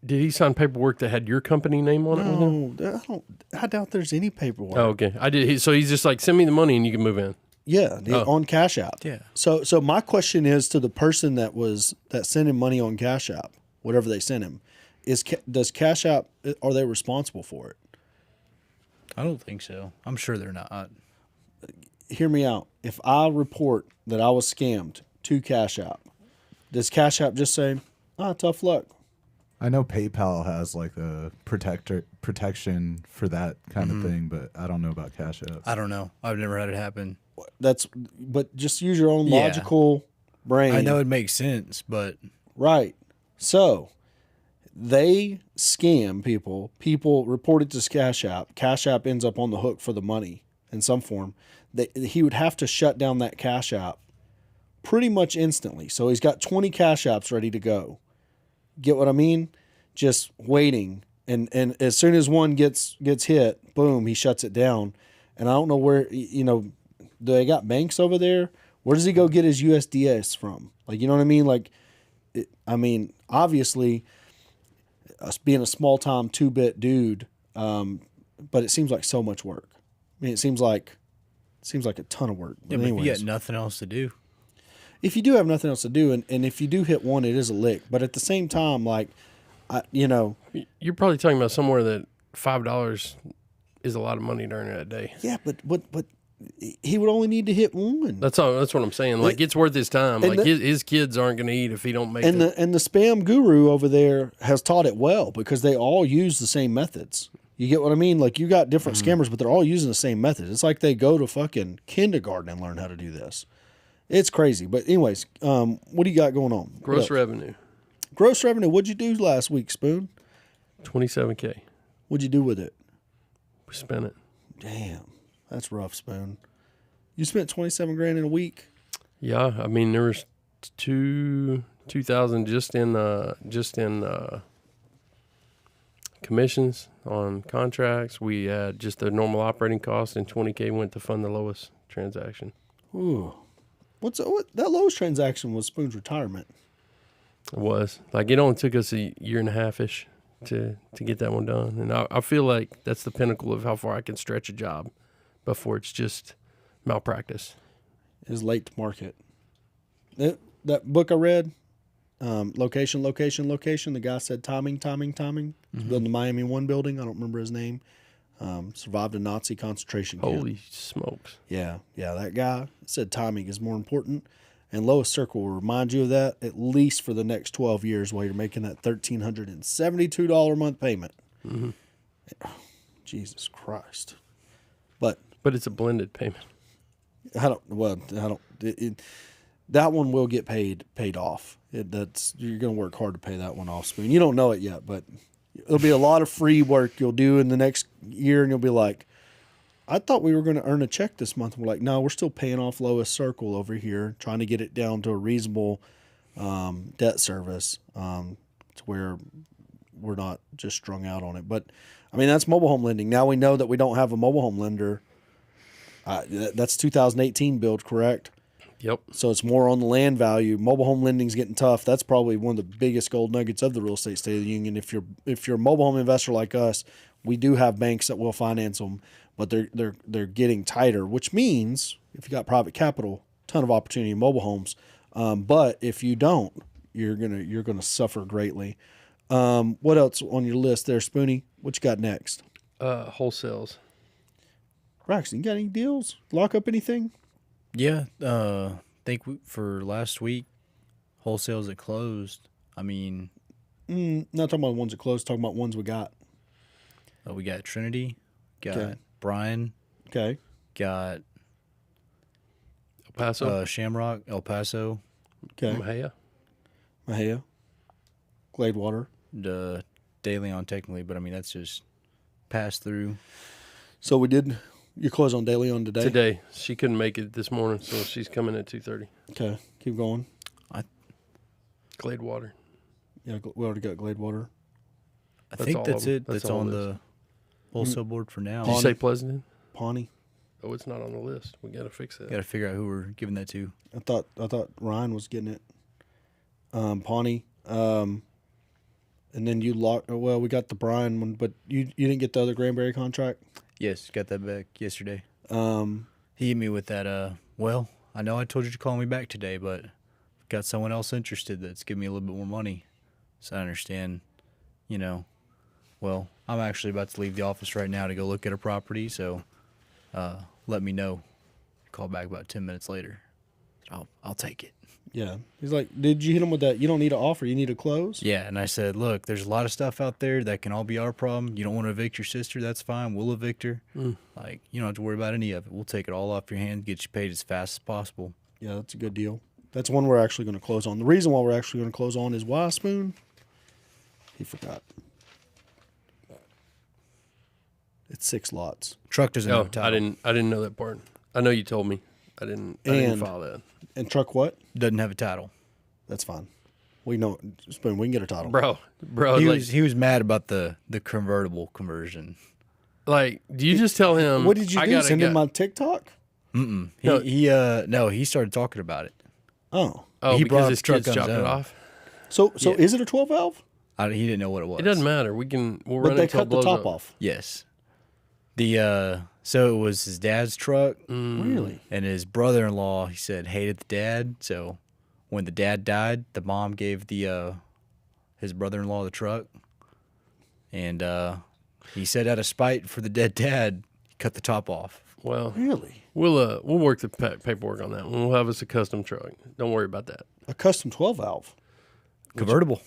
Did he sign paperwork that had your company name on it? With him? I doubt there's any paperwork. Oh, okay. I did. So he's just like, send me the money and you can move in. Yeah, on Cash App. Yeah. So my question is to the person that sent him money on Cash App, whatever they sent him, does Cash App, are they responsible for it? I don't think so. I'm sure they're not. Hear me out. If I report that I was scammed to Cash App, does Cash App just say, tough luck? I know PayPal has like a protection for that kind of thing, but I don't know about Cash App. I don't know. I've never had it happen. But just use your own Yeah. logical brain. I know it makes sense, but Right. So they scam people. People report it to Cash App. Cash App ends up on the hook for the money in some form. He would have to shut down that Cash App pretty much instantly. So he's got 20 Cash Apps ready to go. Get what I mean? Just waiting. And as soon as one gets hit, boom, he shuts it down. And I don't know where, do they got banks over there? Where does he go get his USDS from? Like, you know what I mean? Like, obviously, us being a small time 2-bit dude, but it seems like so much work. I mean, it seems like a ton of work. Yeah, but if you got nothing else to do. If you do have nothing else to do, and if you do hit one, it is a lick. But at the same time, like, You're probably talking about somewhere that $5 is a lot of money during that day. yeah, but he would only need to hit one. That's what I'm saying. Like, it's worth his time. Like, his kids aren't going to eat if he don't make it. And the spam guru over there has taught it well because they all use the same methods. You get what I mean? Like, you got different scammers, but they're all using the same method. It's like they go to fucking kindergarten and learn how to do this. It's crazy. But anyways, what do you got going on? Gross revenue. Gross revenue. What'd you do last week, Spoon? $27K. What'd you do with it? We spent it. Damn, that's rough, Spoon. You spent 27 grand in a week. Yeah, I mean there was 2,000 just in commissions on contracts. We had just the normal operating cost, and $20K went to fund the lowest transaction. Ooh, what that lowest transaction was Spoon's retirement. It was like it only took us a year and a half ish to get that one done, and I feel like that's the pinnacle of how far I can stretch a job before it's just malpractice. Is late to market. That book I read, location. The guy said timing. He's building the Miami 1 building. I don't remember his name. Survived a Nazi concentration camp. Holy smokes. Yeah, that guy said timing is more important. And lowest circle will remind you of that at least for the next 12 years while you're making that $1,372 a month payment. Mm-hmm. Jesus Christ. But it's a blended payment. that one will get paid off. You're going to work hard to pay that one off, Spoon. You don't know it yet, but it'll be a lot of free work you'll do in the next year, and you'll be like, I thought we were going to earn a check this month. We're like, no, we're still paying off lowest circle over here, trying to get it down to a reasonable debt service to where we're not just strung out on it. But, I mean, that's mobile home lending. Now we know that we don't have a mobile home lender. That's 2018 build, correct? Yep. So it's more on the land value. Mobile home lending's getting tough. That's probably one of the biggest gold nuggets of the real estate State of the Union. If you're a mobile home investor like us, we do have banks that will finance them, but they're getting tighter, which means if you got private capital, ton of opportunity in mobile homes. But if you don't, you're gonna suffer greatly. What else on your list there, Spoonie? What you got next? Wholesales. Braxton, you got any deals? Lock up anything? Yeah, think for last week, wholesales that closed. I mean, not talking about the ones that closed. Talking about ones we got. We got Trinity, got Okay. Bryan, Okay. got El Paso. Shamrock, El Paso, Okay. Mahia. Gladewater. the De Leon technically, but I mean that's just pass through. So you closed on De Leon today? Today. She couldn't make it this morning, so she's coming at 2:30. Okay. Keep going. Gladewater. Yeah, we already got Gladewater. I That's think all that's of 'em. it. That's That's all on it is. the wholesale board for now. Did you say Pleasanton? Pawnee. Oh, it's not on the list. We got to fix that. Got to figure out who we're giving that to. I thought Ryan was getting it. Pawnee. And then you locked. Well, we got the Bryan one, but you didn't get the other Granbury contract. Yes, got that back yesterday. Um, He hit me with that. Well, I know I told you to call me back today, but got someone else interested that's giving me a little bit more money. So I understand, well, I'm actually about to leave the office right now to go look at a property. So let me know. Call back about 10 minutes later. I'll take it. yeah. He's like, did you hit him with that? You don't need an offer. You need to close. Yeah, and I said, look, there's a lot of stuff out there that can all be our problem. You don't want to evict your sister, that's fine. We'll evict her. Like, you don't have to worry about any of it. We'll take it all off your hands, get you paid as fast as possible. Yeah, that's a good deal. That's one we're actually going to close on. The reason why we're actually going to close on is why, Spoon? He forgot. It's 6 lots. Truck doesn't have Oh, a title. I didn't know that part. I know you told me. I didn't follow that. And truck what? Doesn't have a title. That's fine. We know, Spoon, we can get a title. Bro, He like, was mad about the convertible conversion. Like, do you just tell him? What did you I do? gotta Send him go- my TikTok? Mm-mm. No. No, he started talking about it. Oh. Oh, He because brought his the truck kids on his chopped it own. off. So Yeah. is it a 12 valve? He didn't know what it was. It doesn't matter. We'll But run it they until it cut the blows top up. off. Yes. So it was his dad's truck, Really? and his brother-in-law, he said, hated the dad. So when the dad died, the mom gave his brother-in-law the truck, and he said out of spite for the dead dad, he cut the top off. Well, Really? we'll work the paperwork on that one. We'll have us a custom truck. Don't worry about that. A custom 12 valve. Convertible.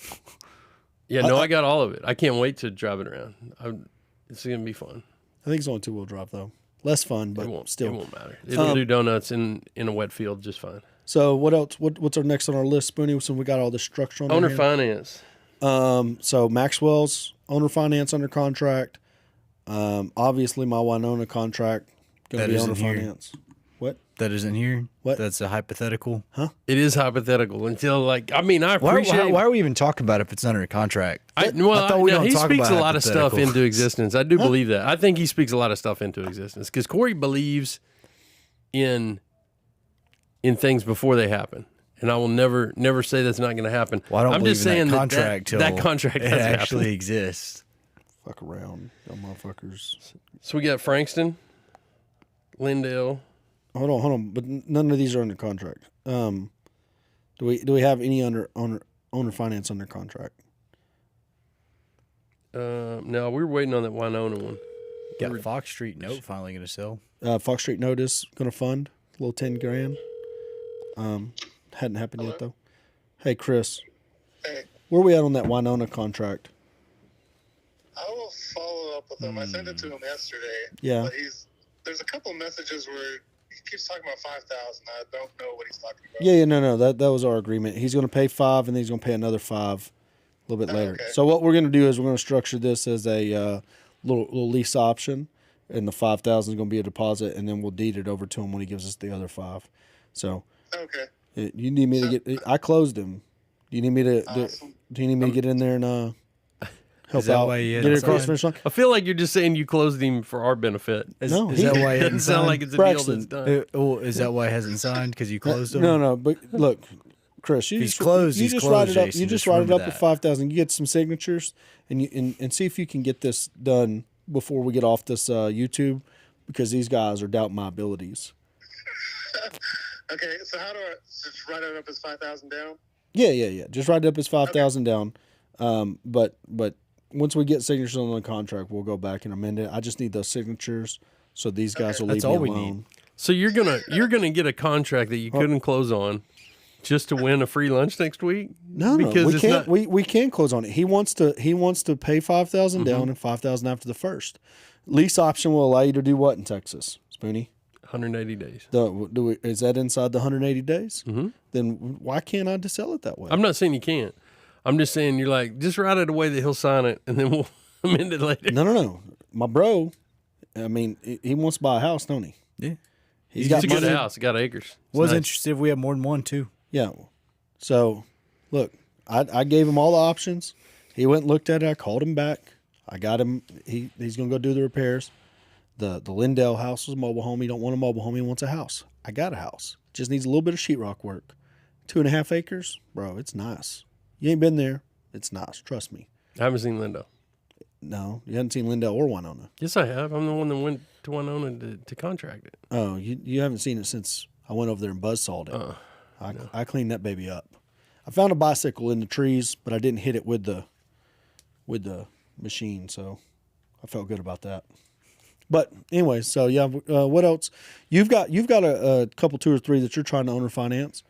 Yeah, no, I got all of it. I can't wait to drive it around. It's gonna be fun. I think it's only 2-wheel drive though. Less fun, but It won't still. matter. It'll do donuts in a wet field just fine. So what else? What's our next on our list, Spoonie? So we got all this structure on Owner there. finance. So Maxwell's owner finance under contract. Obviously my Winona contract going That to be owner isn't here. finance. What? That isn't here. What? That's a hypothetical. It is hypothetical until I appreciate. Why are we even talking about it if it's under a contract? I thought we don't he talk speaks a about lot of stuff hypotheticals. into existence. I do believe that. I think he speaks a lot of stuff into existence because Corey believes in things before they happen, and I will never say that's not going to happen. Well, I don't I'm believe just in saying that contract till that contract it hasn't actually happened. exists. Fuck around, dumb motherfuckers. So we got Frankston, Lindale. Hold on. But none of these are under contract. Do we have any owner finance under contract? No, we were waiting on that Winona one. Got Fox Street Note finally going to sell. Fox Street Notice going to fund a little $10,000. Hadn't happened yet though. Hey Chris, Hey, where we at on that Winona contract? I will follow up with him. I sent it to him yesterday. Yeah. But there's a couple messages where he keeps talking about 5,000. I don't know what he's talking about. Yeah, no. That was our agreement. He's going to pay $5,000 and then he's going to pay another $5,000 a little bit later. Okay. So what we're going to do is we're going to structure this as a little lease option, and the $5,000 is going to be a deposit, and then we'll deed it over to him when he gives us the other $5,000. So Okay. you need me to get? I closed him. Do you need me to? Awesome. Do you need me to get in there and help that out? why he Get hadn't it across the signed? finish line? I feel like you're just saying you closed him for our benefit. No, Is that why It he doesn't hasn't sound signed? like it's a Braxton. deal that's done. Is that why he hasn't signed? Because you closed him? No. But look, Chris, you He's just closed, You he's just closed, write it up. Jason. You just Just write it remember up at that. 5,000. You get some signatures, and see if you can get this done before we get off this YouTube, because these guys are doubting my abilities. Okay, so how do I just write it up as 5,000 down? Yeah. Just write it up as 5,000 down. But once we get signatures on the contract, we'll go back and amend it. I just need those signatures, so these guys will leave That's me all we alone. need. So you're gonna get a contract that you couldn't close on, just to win a free lunch next week? No, because we it's can't. not. We can't close on it. He wants to pay 5,000 Mm-hmm. down and 5,000 after the first. Lease option will allow you to do what in Texas, Spoonie? 180 days. Is that inside the 180 days? Mm-hmm. Then why can't I just sell it that way? I'm not saying you can't. I'm just saying you're like, just write it away that he'll sign it, and then we'll amend it later. No. My bro, I mean, he wants to buy a house, don't he? Yeah. He's It's got a good money. house. It got acres. It's Was nice. interested if we had more than one, too. Yeah. So, look, I gave him all the options. He went and looked at it. I called him back. I got him. He's going to go do the repairs. The Lindell house was a mobile home. He don't want a mobile home. He wants a house. I got a house. Just needs a little bit of sheetrock work. 2.5 acres, bro. It's nice. You ain't been there. It's nice. Trust me. I haven't seen Lindo. No, you haven't seen Lindell or Winona. Yes, I have. I'm the one that went to Winona to contract it. Oh, you haven't seen it since I went over there and buzzsawed it. I cleaned that baby up. I found a bicycle in the trees, but I didn't hit it with the machine, so I felt good about that. But anyway, so yeah, what else? You've got a couple, 2 or 3 that you're trying to owner finance.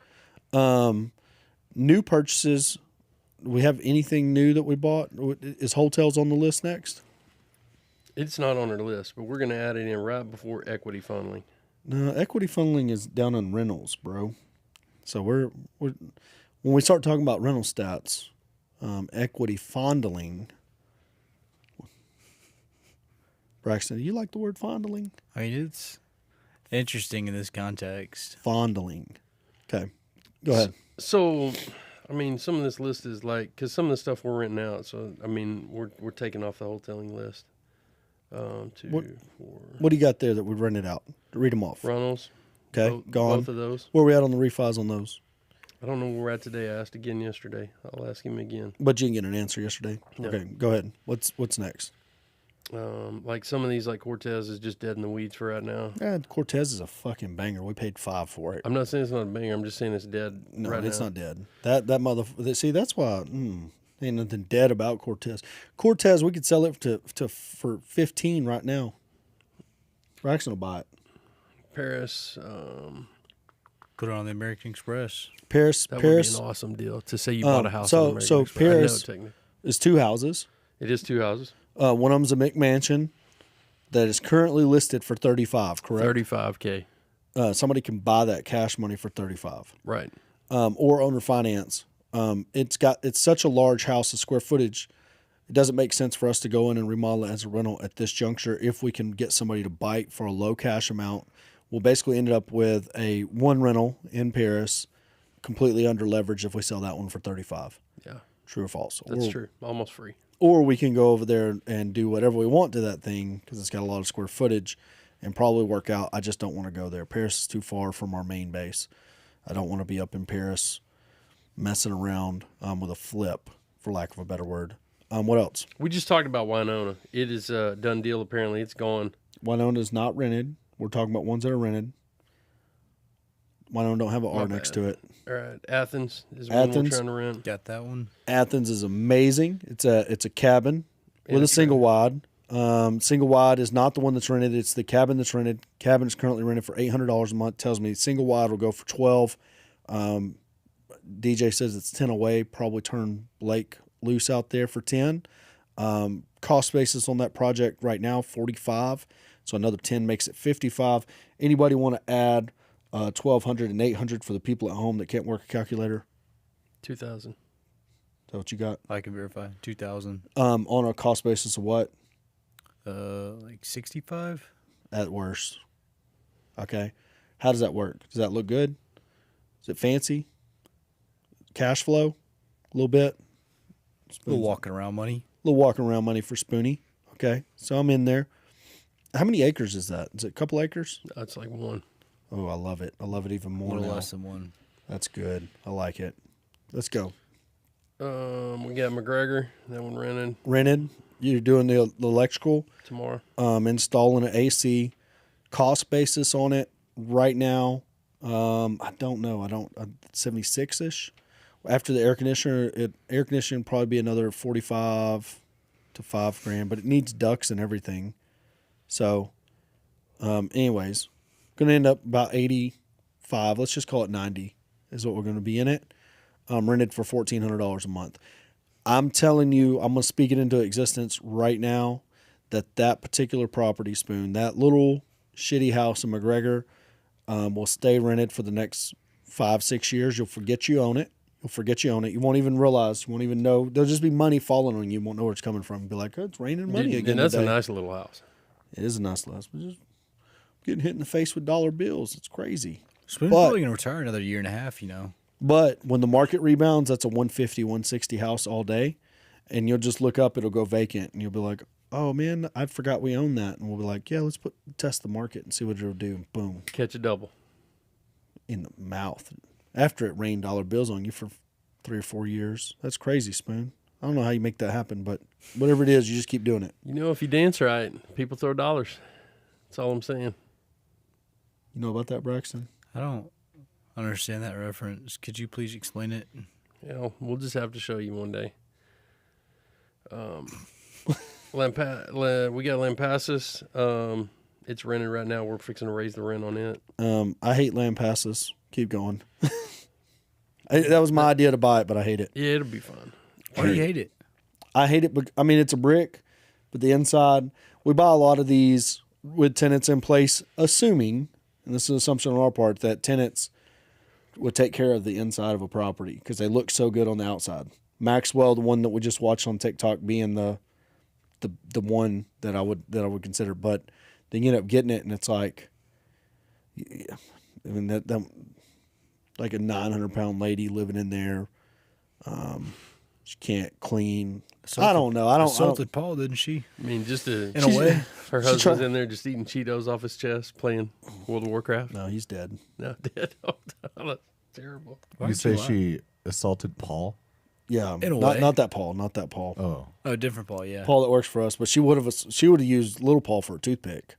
New purchases. Do we have anything new that we bought? Is hotels on the list next? It's not on our list, but we're going to add it in right before equity funneling. No, equity funneling is down on rentals, bro. So we're when we start talking about rental stats, equity fondling. Braxton, do you like the word fondling? I mean, it's interesting in this context. Fondling. Okay, go ahead. So, I mean, some of this list is like, because some of the stuff we're renting out. So, I mean, we're taking off the wholesaling list. Two, What- 4. What do you got there that would rent it out? Read them off. Runnels. Okay, gone. Both of those. Where are we at on the refis on those? I don't know where we're at today. I asked again yesterday. I'll ask him again. But you didn't get an answer yesterday. No. Okay, go ahead. What's next? Like some of these, like Cortez is just dead in the weeds for right now. Cortez is a fucking banger. We paid $5 for it. I'm not saying it's not a banger. I'm just saying it's dead No, right it's now. not dead. That mother. See, that's why ain't nothing dead about Cortez. Cortez, we could sell it for 15 right now. Braxton will buy it. Paris. Put it on the American Express. Paris. That Paris would be an awesome deal to say you bought a house. so- on American so Express. I know Paris- technically. is 2 houses. It is 2 houses. One of them's a McMansion that is currently listed for 35. Correct. $35K. Somebody can buy that cash money for 35. Right. Or owner finance. It's such a large house, the square footage. It doesn't make sense for us to go in and remodel it as a rental at this juncture. If we can get somebody to bite for a low cash amount, we'll basically end up with a one rental in Paris, completely under leverage if we sell that one for 35. Yeah. True or false? That's true. Almost free. Or we can go over there and do whatever we want to that thing because it's got a lot of square footage and probably work out. I just don't want to go there. Paris is too far from our main base. I don't want to be up in Paris messing around with a flip, for lack of a better word. What else? We just talked about Winona. It is a done deal. Apparently, it's gone. Winona's not rented. We're talking about ones that are rented. Winona don't have an R My next bad. to it. All right. Athens is one we're Athens? trying to rent. Got that one? Athens is amazing. It's a cabin with a it's single wide. Single wide is not the one that's rented. It's the cabin that's rented. Cabin is currently rented for $800 a month. Tells me single wide will go for 12. DJ says it's 10 away. Probably turn Blake loose out there for 10. Cost basis on that project right now 45. So another 10 makes it 55. Anybody want to add 1,200 and 800 for the people at home that can't work a calculator? 2,000. Is that what you got? I can verify. 2,000. On a cost basis of what? Like 65? At worst. Okay. How does that work? Does that look good? Is it fancy? Cash flow? A little bit? A little walking around money. A little walking around money for Spoonie. Okay. So I'm in there. How many acres is that? Is it a couple acres? That's like 1. Oh, I love it. I love it even A more little now. less than one. That's good. I like it. Let's go. We got McGregor. That one rented Rented. You're doing the electrical. tomorrow. Installing an AC. Cost basis on it right now. I don't know. 76-ish. After the air conditioner, air conditioning probably be another 45 to $5,000, but it needs ducts and everything. So, anyways, going to end up about 85. Let's just call it 90 is what we're going to be in it. Rented for $1,400 a month. I'm telling you, I'm going to speak it into existence right now that particular property, Spoon, that little shitty house in McGregor, will stay rented for the next 5-6 years. You'll forget you own it. You won't even realize. You won't even know. There'll just be money falling on you. You won't know where it's coming from. You'll be like, oh, it's raining money again And that's today. a nice little house. It is a nice house. But just getting hit in the face with dollar bills. It's crazy. Spoon's But- probably going to retire another year and a half, you know. But when the market rebounds, that's a 150, 160 house all day. And you'll just look up, it'll go vacant. And you'll be like, oh, man, I forgot we own that. And we'll be like, yeah, let's test the market and see what it'll do. And boom, Catch a double. in the mouth. After it rained dollar bills on you for 3 or 4 years. That's crazy, Spoon. I don't know how you make that happen, but whatever it is, you just keep doing it. You know, if you dance right, people throw dollars. That's all I'm saying. You know about that, Braxton? I don't understand that reference. Could you please explain it? You know, we'll just have to show you one day. We got Lampasas. It's rented right now. We're fixing to raise the rent on it. I hate land passes. Keep going. That was my idea to buy it, but I hate it. Yeah, it'll be fun. Why do you hate it? I hate it. I mean, it's a brick, but the inside, we buy a lot of these with tenants in place, assuming, and this is an assumption on our part, that tenants would take care of the inside of a property because they look so good on the outside. Maxwell, the one that we just watched on TikTok, being the one that I would consider, but then you end up getting it, and it's like, yeah, I mean that like a 900-pound lady living in there. She can't clean. I don't know. I don't. Assaulted Paul, didn't she? I mean, just In a way. her husband's in there just eating Cheetos off his chest, playing World of Warcraft. No, he's dead. No, dead. Oh, that's terrible. You say she assaulted Paul? Yeah, In a way. not that Paul. Not that Paul. Oh. Oh, different Paul, yeah. Paul that works for us, but she would have used little Paul for a toothpick.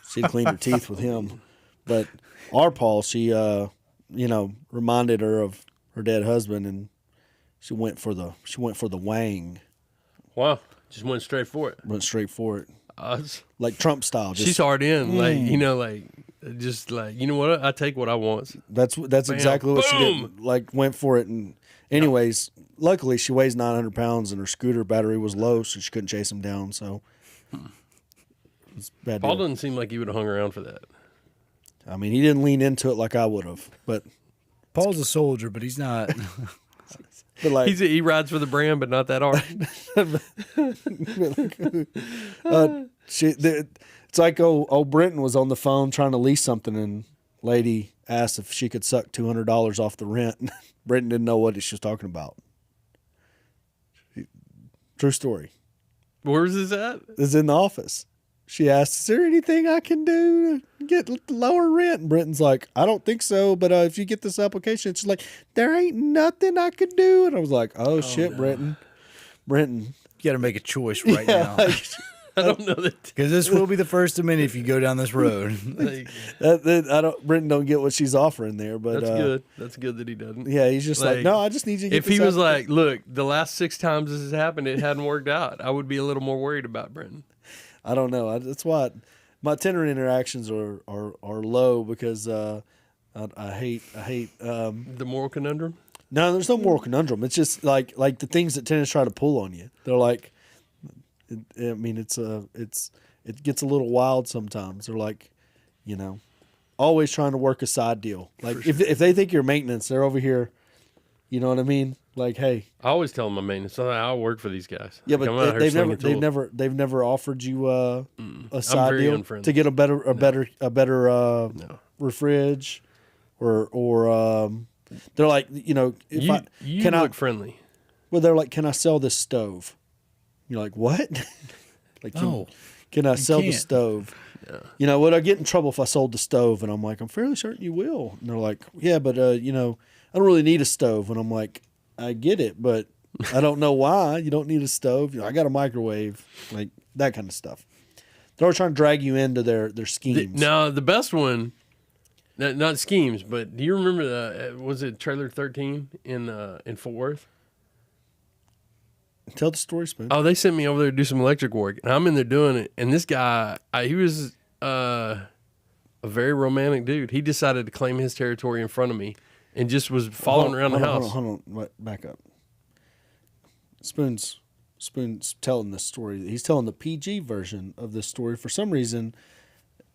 She'd cleaned her teeth with him. But our Paul, she reminded her of her dead husband, and she went for the wang. Wow, just went straight for it. Went straight for it, It's- like Trump style. Just, she's hard in, just like you know what? I take what I want. That's exactly what she Boom. did. Like went for it, and anyways, luckily she weighs 900 pounds, and her scooter battery was low, so she couldn't chase him down. So it's a bad. Paul deal. doesn't seem like he would have hung around for that. I mean, he didn't lean into it like I would have, but Paul's a soldier, but he's not. like He rides for the brand, but not that hard. it's like old Brenton was on the phone trying to lease something, and lady asked if she could suck $200 off the rent. Brenton didn't know what she was talking about. True story. Where's this at? It's in the office. She asked, "Is there anything I can do to get lower rent?" And Brenton's like, "I don't think so, but if you get this application," she's like, "There ain't nothing I could do." And I was like, "Oh shit, no. Brenton, You got to make a choice right now. I don't know that. Because this will be the first of many if you go down this road. Like, Brenton don't get what she's offering there, but that's good. That's good that he doesn't. Yeah, he's just like, Like, "No, I just need you to get If this he was application." like, look, the last 6 times this has happened, it hadn't worked out, I would be a little more worried about Brenton. I don't know. That's why my Tinder interactions are low because I hate. The moral conundrum. No, there's no moral conundrum. It's just like the things that tend to try to pull on you. They're like, it gets a little wild sometimes. They're like, always trying to work a side deal. Like if they think you're maintenance, they're over here. You know what I mean? Like, hey, I always tell them my maintenance. I'll work for these guys. yeah, Like, I'm but out here slinging they've never offered you a side very deal unfriendly. to get a better refridge or they're like, if You can look I friendly. well they're like, "Can I sell this stove?" You're like, "What?" Like, can I sell the can't. stove? Yeah. Would I get in trouble if I sold the stove? And I'm like, "I'm fairly certain you will." And they're like, "Yeah, but I don't really need a stove." And I'm like, "I get it, but I don't know why you don't need a stove. I got a microwave," like that kind of stuff. They're always trying to drag you into their schemes. The best one, not schemes, but do you remember was it Trailer 13 in Fort Worth? Tell the story, Spoon. Oh, they sent me over there to do some electric work, and I'm in there doing it. And this guy, he was a very romantic dude. He decided to claim his territory in front of me and just was following around the house. Hold on. Wait, back up. Spoon's telling this story. He's telling the PG version of this story. For some reason,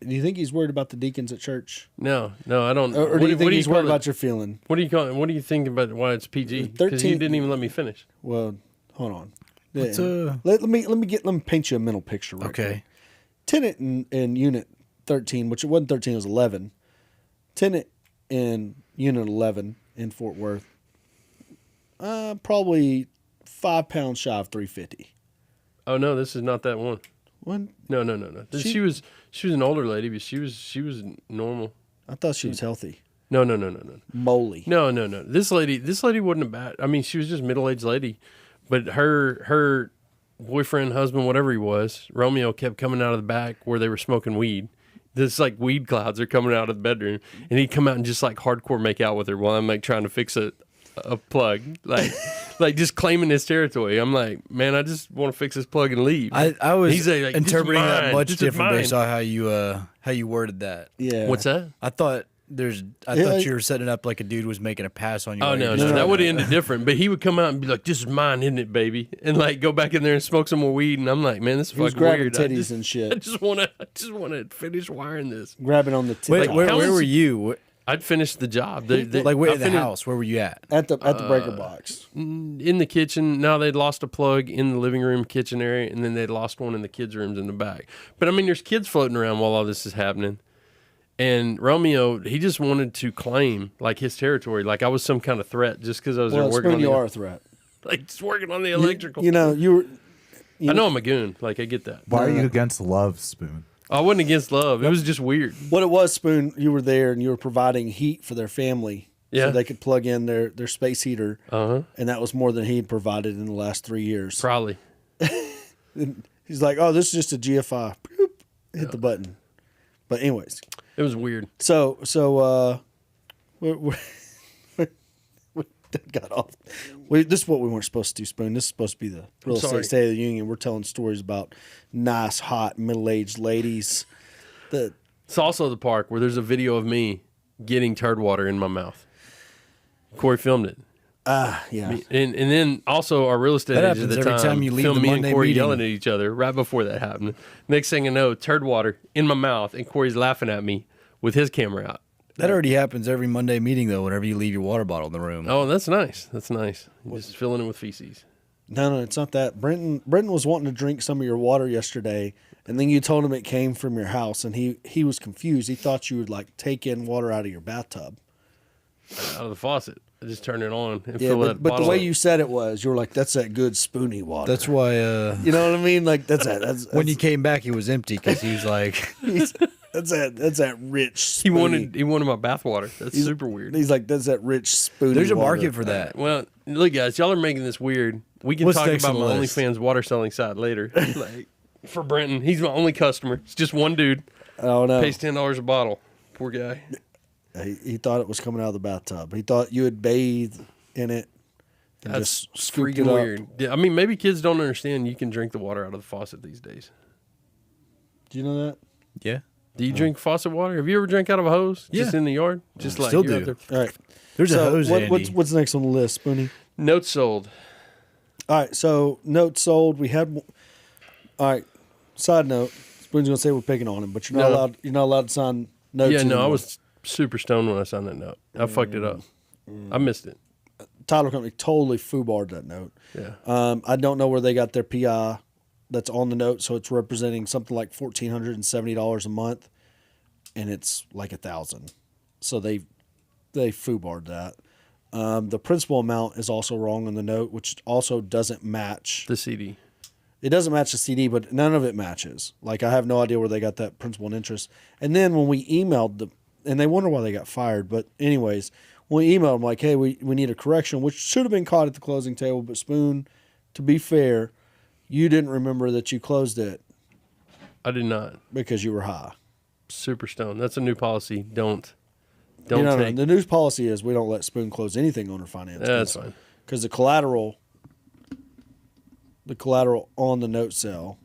do you think he's worried about the deacons at church? No, I don't. Or do you think he's worried call it? about your feeling? What do you call it? What do you think about why it's PG? Because you didn't even let me finish. Well, hold on. What's, let me paint you a mental picture. Right Okay. quick. Tenant in Unit 13, which it wasn't 13, it was 11. Tenant in Unit 11 in Fort Worth, probably 5 pounds shy of 350. Oh no, this is not that one. What? No. She was an older lady, but she was normal. I thought she was healthy. No. Moly. No. This lady wasn't a bad. I mean, she was just a middle-aged lady, but her boyfriend, husband, whatever he was, Romeo, kept coming out of the back where they were smoking weed. This like weed clouds are coming out of the bedroom, and he'd come out and just like hardcore make out with her while I'm like trying to fix a plug, like just claiming his territory. I'm like, man, I just want to fix this plug and leave. I was He's like, interpreting "This is that mine. much This is different based mine." on how you worded that. Yeah. What's that? I thought you were setting it up like a dude was making a pass on you. Oh while you no, were no, just that trying would to- have ended different. But he would come out and be like, "This is mine, isn't it, baby?" And like go back in there and smoke some more weed. And I'm like, "Man, this is He was fucking grabbing weird." titties and shit. I just want to finish wiring this. Grabbing on the tip. Wait, where How were is- you? I'd finish the job. Like where I in the finished house? Where were you at? at the breaker box. in the kitchen. Now they'd lost a plug in the living room kitchen area, and then they'd lost one in the kids' rooms in the back. But I mean, there's kids floating around while all this is happening. And Romeo, he just wanted to claim like his territory, like I was some kind of threat, just because I was Well, there working Spoon, on you the. are a threat. like just working on the electrical. You know, I know I'm a goon. Like I get that. Why are you against love, Spoon? I wasn't against love. It was just weird. what it was, Spoon, you were there and you were providing heat for their family. Yeah. So they could plug in their space heater. Uh-huh. And that was more than he'd provided in the last 3 years. Probably. He's like, oh, this is just a GFI. Boop, hit the button. But anyways, It was weird. so we got off. This is what we weren't supposed to do, Spoon. This is supposed to be the real sorry. estate State of the Union. We're telling stories about nice, hot, middle-aged ladies. It's also the park where there's a video of me getting turd water in my mouth. Corey filmed it. Yeah. And then also our real estate That agent at happens the every time time you leave filmed the me Monday and Corey meeting. yelling at each other right before that happened. Next thing I know, turd water in my mouth, and Corey's laughing at me with his camera out. That already happens every Monday meeting, though, whenever you leave your water bottle in the room. Oh, that's nice. That's nice. Just filling it with feces. No, it's not that. Brenton was wanting to drink some of your water yesterday, and then you told him it came from your house, and he was confused. He thought you would like take in water out of your bathtub. Out of the faucet. I just turn it on and Yeah, fill but that the bottle way up. you said it was, you were like, "That's that good spoony water." That's why you know what I mean. Like that's that. when you came back, it was empty because he was like, that's that rich. He Spoony. wanted my bath water. That's super weird. He's like, that's that rich spoony. "There's a water. market for that." Well, look, guys, y'all are making this weird. We can What's talk next about on my the list? OnlyFans water selling site later. Like for Brenton, he's my only customer. It's just one dude. Oh no. Pays $10 a bottle. Poor guy. He thought it was coming out of the bathtub. He thought you had bathed in it. And That's just scooped it freaking up. weird. Yeah, I mean, maybe kids don't understand you can drink the water out of the faucet these days. Do you know that? Yeah, Do you drink faucet water? Have you ever drank out of a hose? Just Yeah. in the yard? Just like Still you're out do. there. All right. there's a hose. What's next on the list, Spoony? Notes sold. All right. So notes sold. We had. All right. Side note. Spoon's gonna say we're picking on him, but you're not No. allowed. You're not allowed to sign notes. Yeah, no, I anymore. was super stoned when I signed that note. I fucked it up. I missed it. Title company totally foobarred that note. Yeah. I don't know where they got their PI that's on the note, so it's representing something like $1,470 a month, and it's like $1,000. So they foobarred that. The principal amount is also wrong on the note, which also doesn't match. The CD. It doesn't match the CD, but none of it matches. Like I have no idea where they got that principal and interest. And then when we emailed them, and they wonder why they got fired, but anyways, when we emailed them like, hey, we need a correction, which should have been caught at the closing table, but Spoon, to be fair, you didn't remember that you closed it I did not. because you were high. Super stoned. That's a new policy. Don't No, take. the news policy is we don't let Spoon close anything on her finance. Yeah, that's fine. Because the collateral on the note sale.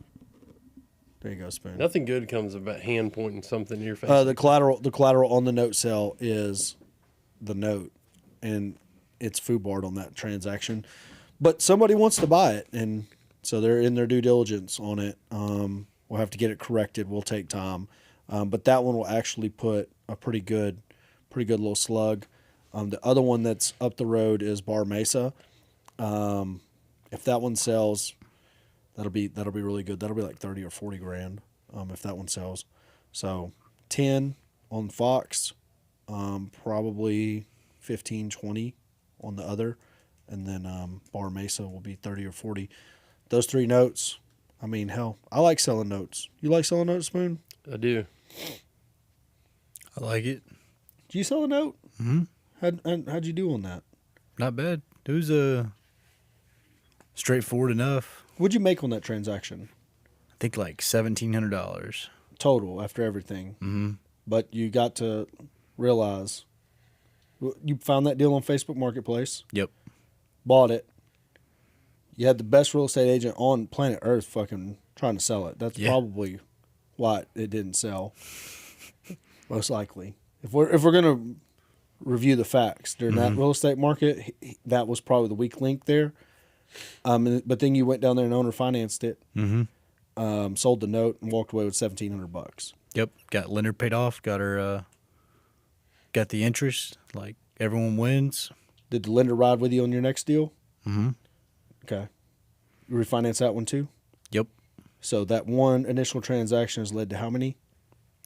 There you go, Spoon. Nothing good comes about hand pointing something in your face. The collateral on the note sale is the note, and it's foobarred on that transaction. But somebody wants to buy it, and so they're in their due diligence on it. We'll have to get it corrected. We'll take time, but that one will actually put a pretty good little slug. The other one that's up the road is Bar Mesa. If that one sells, that'll be really good. That'll be like 30 or 40 grand if that one sells. So 10 on Fox, probably 15, 20 on the other, and then Bar Mesa will be 30 or 40. Those three notes, I mean, hell, I like selling notes. You like selling notes, Spoon? I do. I like it. Do you sell a note? Mm-hmm. How'd you do on that? Not bad. It was straightforward enough. What'd you make on that transaction? I think like $1,700. Total after everything. Mm-hmm. But you got to realize you found that deal on Facebook Marketplace, Yep. bought it. You had the best real estate agent on planet Earth fucking trying to sell it. That's probably why it didn't sell. Most likely. If we're gonna review the facts during that real estate market, that was probably the weak link there. But then you went down there and owner financed it, sold the note, and walked away with $1,700. Yep. Got lender paid off. Got her. Got the interest. Like everyone wins. Did the lender ride with you on your next deal? Mm-hmm. Okay. You refinance that one too? Yep. So that one initial transaction has led to how many?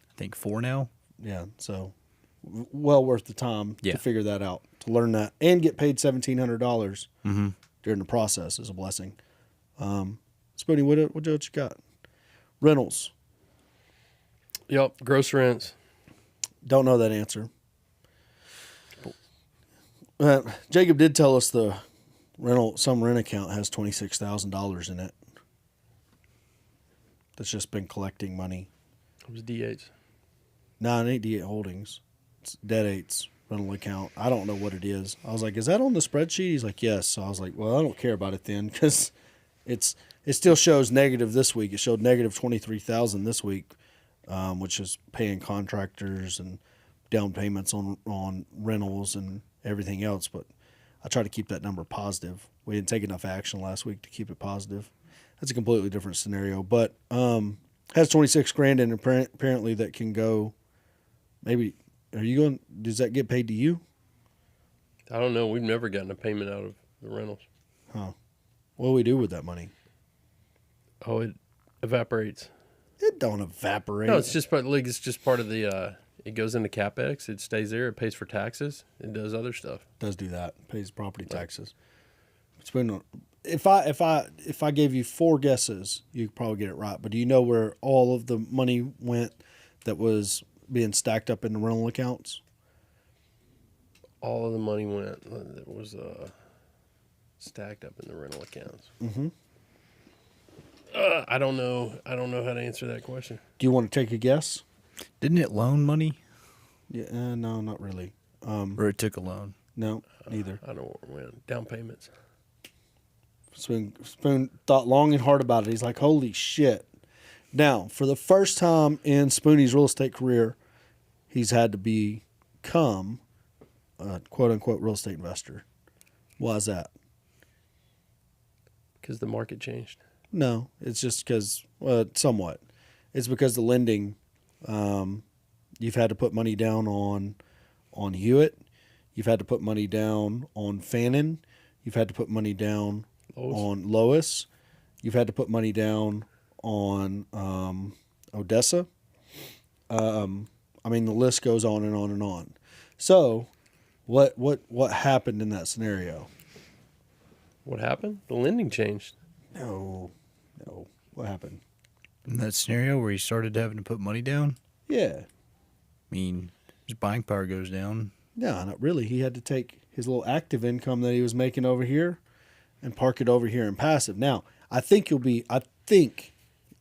I think 4 now. Yeah. So well worth the time Yeah. to figure that out, to learn that, and get paid $1,700. during the process is a blessing. Spoony, what else you got? Rentals. Yep, gross rents. Don't know that answer. Jacob did tell us some rent account has $26,000 in it. That's just been collecting money. It was D8s. No, it ain't D8 Holdings. It's Dead Eight's rental account. I don't know what it is. I was like, is that on the spreadsheet? He's like, yes. So I was like, well, I don't care about it then because it still shows negative this week. It showed negative 23,000 this week, which is paying contractors and down payments on rentals and everything else. But I try to keep that number positive. We didn't take enough action last week to keep it positive. That's a completely different scenario, but has 26 grand in it, apparently that can go. Maybe does that get paid to you? I don't know. We've never gotten a payment out of the rentals. Huh. What do we do with that money? Oh, it evaporates. It don't evaporate. No, it's just part of the. It goes into CapEx. It stays there. It pays for taxes. It does other stuff. It does do that. It pays property taxes. If I gave you 4 guesses, you could probably get it right. But do you know where all of the money went that was being stacked up in the rental accounts? All of the money went. It was stacked up in the rental accounts. Mm-hmm. I don't know. I don't know how to answer that question. Do you want to take a guess? Didn't it loan money? Yeah, no, not really. Or it took a loan? No, neither. I don't know where it went. Down payments. Spoon thought long and hard about it. He's like, holy shit. Now, for the first time in Spoonie's real estate career, he's had to become a quote-unquote real estate investor. Why is that? Because the market changed. No, it's just because, somewhat. It's because the lending, you've had to put money down on Hewitt. You've had to put money down on Fannin. You've had to put money down on Lois. You've had to put money down on Odessa. I mean, the list goes on and on and on. So, what happened in that scenario? What happened? The lending changed. No. What happened? In that scenario where he started having to put money down? Yeah. I mean, his buying power goes down. No, not really. He had to take his little active income that he was making over here and park it over here in passive. Now, I think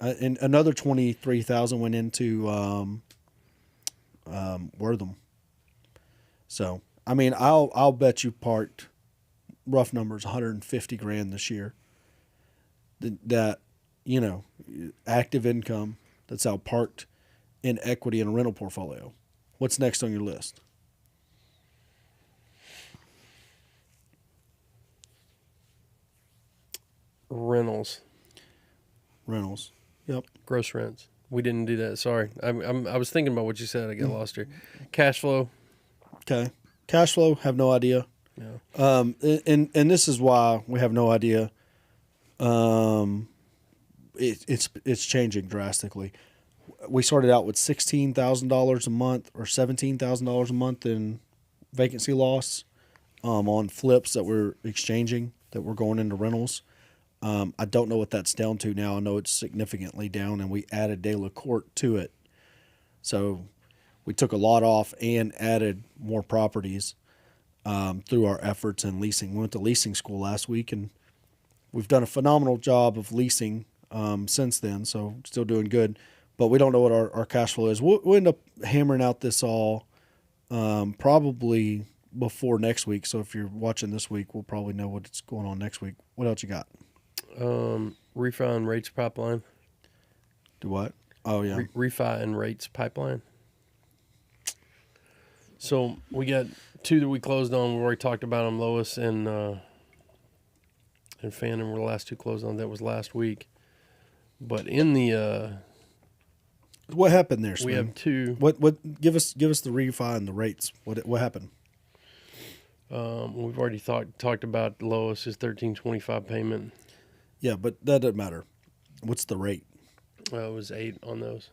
and another 23,000 went into Wortham. So, I mean, I'll bet you parked rough numbers 150 grand this year. That active income that's out parked in equity in a rental portfolio. What's next on your list? Rentals. Yep. Gross rents. We didn't do that. Sorry. I was thinking about what you said. I got lost here. Cash flow. Okay. Cash flow, have no idea. Yeah. And this is why we have no idea. It's changing drastically. We started out with $16,000 a month or $17,000 a month in vacancy loss on flips that we're exchanging, that we're going into rentals. I don't know what that's down to now. I know it's significantly down, and we added De La Court to it. So we took a lot off and added more properties through our efforts in leasing. We went to leasing school last week, and we've done a phenomenal job of leasing since then, so still doing good. But we don't know what our cash flow is. We'll end up hammering out this all probably before next week. So if you're watching this week, we'll probably know what's going on next week. What else you got? Refi and rates pipeline. Do what? Oh, yeah. Refi and rates pipeline. So we got 2 that we closed on. We already talked about them. Lois and Fannin were the last 2 closed on. That was last week. But in the what happened there, Sven? we have 2. What? Give us the refi and the rates. What happened? We've already talked about Lois's $1,325 payment. Yeah, but that doesn't matter. What's the rate? It was 8 on those.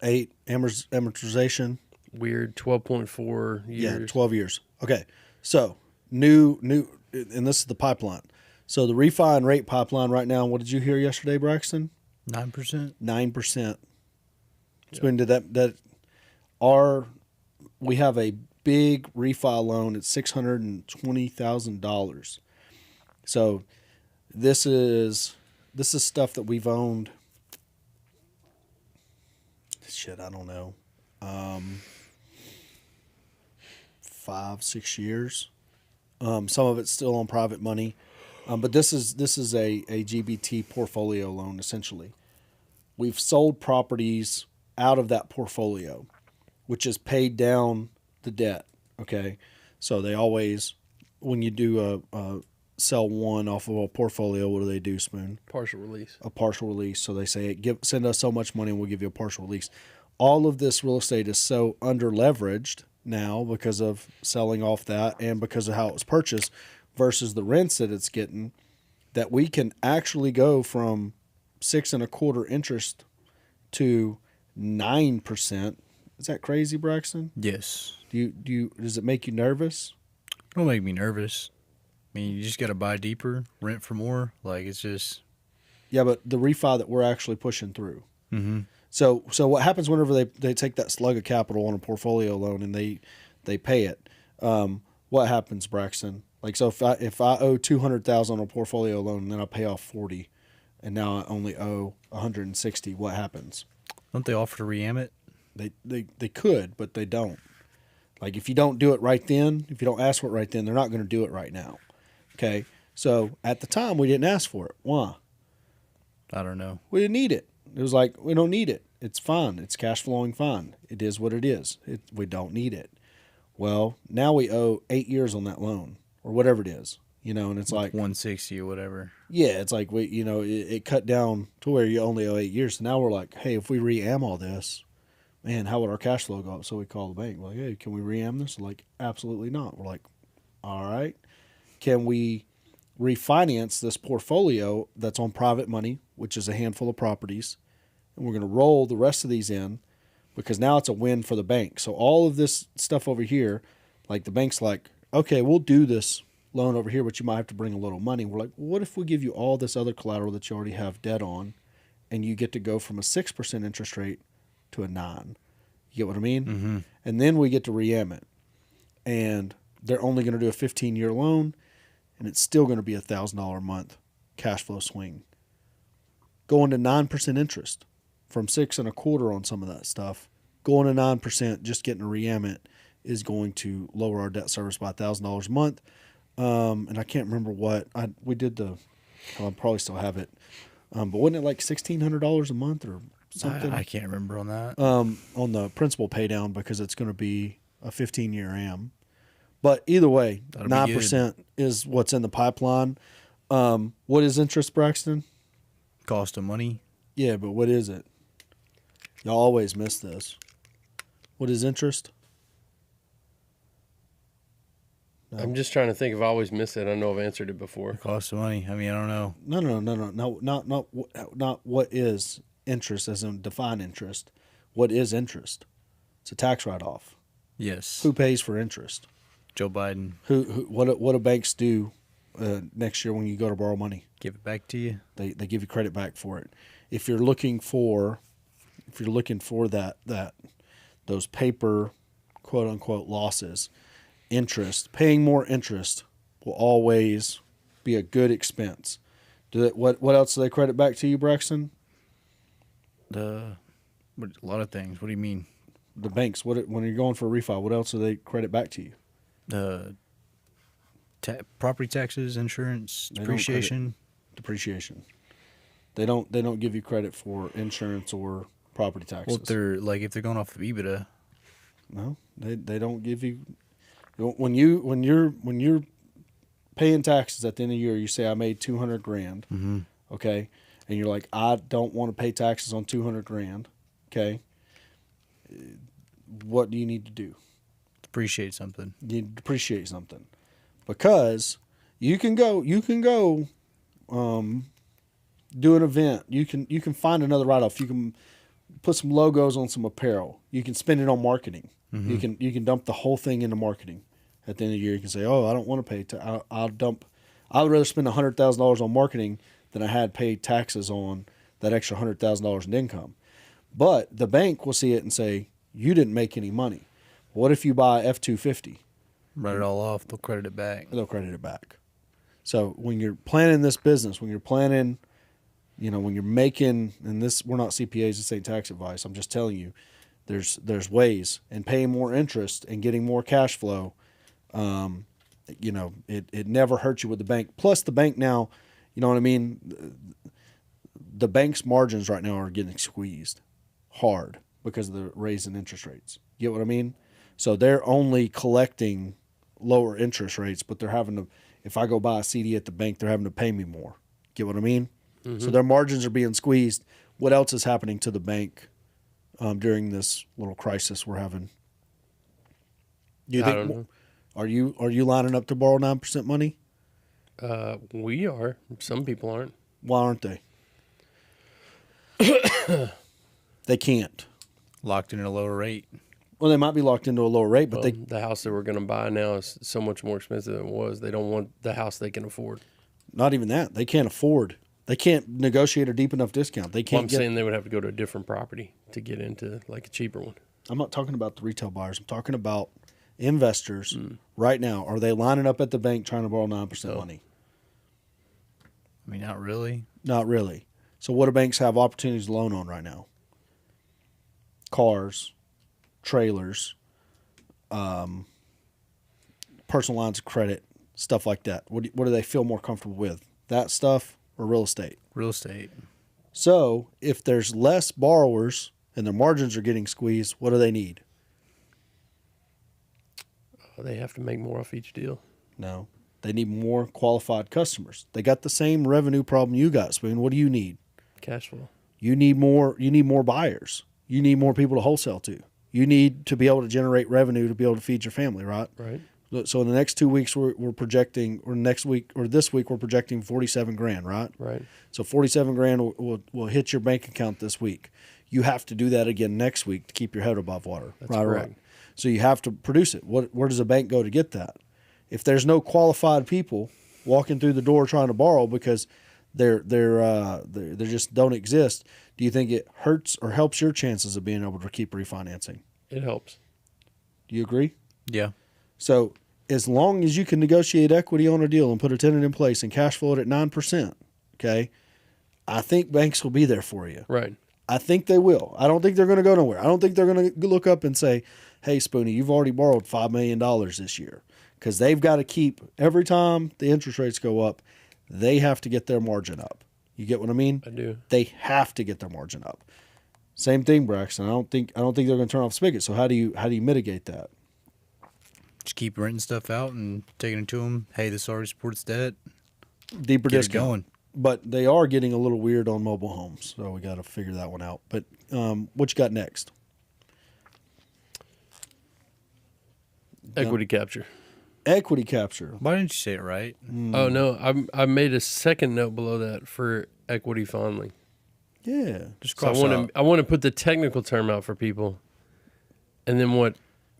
8 amortization. Weird 12.4 years. Yeah, 12 years. Okay, so new, and this is the pipeline. So the refi and rate pipeline right now, what did you hear yesterday, Braxton? 9%. 9%. Spoon, did we have a big refi loan at $620,000. So this is stuff that we've owned. Shit, I don't know. 5-6 years. Some of it's still on private money. But this is a GBT portfolio loan, essentially. We've sold properties out of that portfolio, which has paid down the debt. Okay. So they always, when you do a sell one off of a portfolio, what do, Spoon? Partial release. A partial release. So they say, send us so much money and we'll give you a partial release. All of this real estate is so under leveraged now because of selling off that and because of how it was purchased versus the rents that it's getting, that we can actually go from 6.25% interest to 9%. Is that crazy, Braxton? Yes. Does it make you nervous? Don't make me nervous. I mean, you just got to buy deeper, rent for more. Like, it's just. Yeah, but the refi that we're actually pushing through. Mm-hmm. So what happens whenever they take that slug of capital on a portfolio loan and they pay it? What happens, Braxton? Like, so if I owe $200,000 on a portfolio loan and then I pay off $40,000 and now I only owe $160,000, what happens? Don't they offer to re-am it? They could, but they don't. Like, if you don't do it right then, if you don't ask for it right then, they're not going to do it right now. Okay? So at the time, we didn't ask for it. Why? I don't know. We didn't need it. It was like, we don't need it. It's fine. It's cash flowing fine. It is what it is. We don't need it. Well, now we owe 8 years on that loan or whatever it is, and it's like 160 or whatever. Yeah, it's like it cut down to where you only owe 8 years. So now we're like, hey, if we re-am all this, man, how would our cash flow go up? So we call the bank. We're like, hey, can we re-am this? They're like, absolutely not. We're like, all right. Can we refinance this portfolio that's on private money, which is a handful of properties, and we're going to roll the rest of these in because now it's a win for the bank. So all of this stuff over here, like the bank's like, okay, we'll do this loan over here, but you might have to bring a little money. We're like, well, what if we give you all this other collateral that you already have debt on, and you get to go from a 6% interest rate to a 9%? You get what I mean? Mm-hmm. And then we get to re-am it. And they're only going to do a 15-year loan, and it's still going to be $1,000 a month cash flow swing. Going to 9% interest from 6.25% on some of that stuff. Going to 9%, just getting a re-am it, is going to lower our debt service by $1,000 a month. And I can't remember what we did. I'll probably still have it. But wasn't it like $1,600 a month or something? I can't remember on that. On the principal pay down, because it's going to be a 15-year AM. But either way, 9% is what's in the pipeline. What is interest, Braxton? Cost of money. Yeah, but what is it? Y'all always miss this. What is interest? No. I'm just trying to think if I always miss it. I know I've answered it before. Cost of money. I mean, I don't know. No, not what is interest as in define interest. What is interest? It's a tax write-off. Yes. Who pays for interest? Joe Biden. What do banks do next year when you go to borrow money? Give it back to you. They give you credit back for it. If you're looking for that those paper quote unquote losses, interest, paying more interest will always be a good expense. What else do they credit back to you, Braxton? A lot of things. What do you mean? The banks. When you're going for a refi, what else do they credit back to you? Property taxes, insurance, depreciation. Depreciation. They don't give you credit for insurance or property taxes. Well, if they're going off of EBITDA. No, they don't give you. When you're paying taxes at the end of the year, you say I made $200,000. Mm-hmm. Okay, and you're like, I don't want to pay taxes on $200,000. Okay, what do you need to do? Depreciate something. You need to depreciate something, because you can go do an event. You can find another write-off. You can put some logos on some apparel. You can spend it on marketing. Mm-hmm. You can dump the whole thing into marketing. At the end of the year, you can say, "Oh, I don't want to pay. I'll I would rather spend $100,000 on marketing than I had paid taxes on that extra $100,000 in income. But the bank will see it and say, you didn't make any money. What if you buy F-250? Write it all off. They'll credit it back. They'll credit it back. So when you're planning this business, when you're planning, when you're making, and this, we're not CPAs, this ain't tax advice. I'm just telling you, there's ways, and paying more interest and getting more cash flow. It never hurts you with the bank. Plus the bank now, you know what I mean? The bank's margins right now are getting squeezed hard because of the raise in interest rates. You get what I mean? So they're only collecting lower interest rates, but they're having to, if I go buy a CD at the bank, they're having to pay me more. Get what I mean? Mm-hmm. So their margins are being squeezed. What else is happening to the bank during this little crisis we're having? Do you think, are you lining up to borrow 9% money? We are. Some people aren't. Why aren't they? They can't. Locked in at a lower rate. Well, they might be locked into a lower rate, but the house that we're going to buy now is so much more expensive than it was. They don't want the house they can afford. Not even that. They can't afford. They can't negotiate a deep enough discount. They can't. I'm saying they would have to go to a different property to get into like a cheaper one. I'm not talking about the retail buyers. I'm talking about investors right now. Are they lining up at the bank trying to borrow 9% money? I mean, not really. Not really. So what do banks have opportunities to loan on right now? Cars, trailers, personal lines of credit, stuff like that. What do they feel more comfortable with? That stuff or real estate? Real estate. So if there's less borrowers and their margins are getting squeezed, what do they need? They have to make more off each deal. No. They need more qualified customers. They got the same revenue problem you got, Spoon. What do you need? Cash flow. You need more buyers. You need more people to wholesale to. You need to be able to generate revenue to be able to feed your family, right? Right. So in the next 2 weeks we're projecting, or next week or this week we're projecting $47,000, right? Right. So $47,000 will hit your bank account this week. You have to do that again next week to keep your head above water. That's right. correct. Right. So you have to produce it. Where does a bank go to get that? If there's no qualified people walking through the door trying to borrow because they just don't exist, do you think it hurts or helps your chances of being able to keep refinancing? It helps. Do you agree? Yeah. So as long as you can negotiate equity on a deal and put a tenant in place and cash flow it at 9%, okay, I think banks will be there for you. Right. I think they will. I don't think they're going to go nowhere. I don't think they're going to look up and say, hey, Spoonie, you've already borrowed $5 million this year. Because they've got to keep, every time the interest rates go up, they have to get their margin up. You get what I mean? I do. They have to get their margin up. Same thing, Braxton. I don't think they're going to turn off spigot. So how do you mitigate that? Just keep renting stuff out and taking it to them. Hey, this already supports debt. Deeper Get it discount. going. But they are getting a little weird on mobile homes, so we got to figure that one out. But what you got next? Equity capture. Equity capture. Why didn't you say it right? Oh no, I made a second note below that for equity fondling. Yeah. Just So cross out. I want to put the technical term out for people, and then what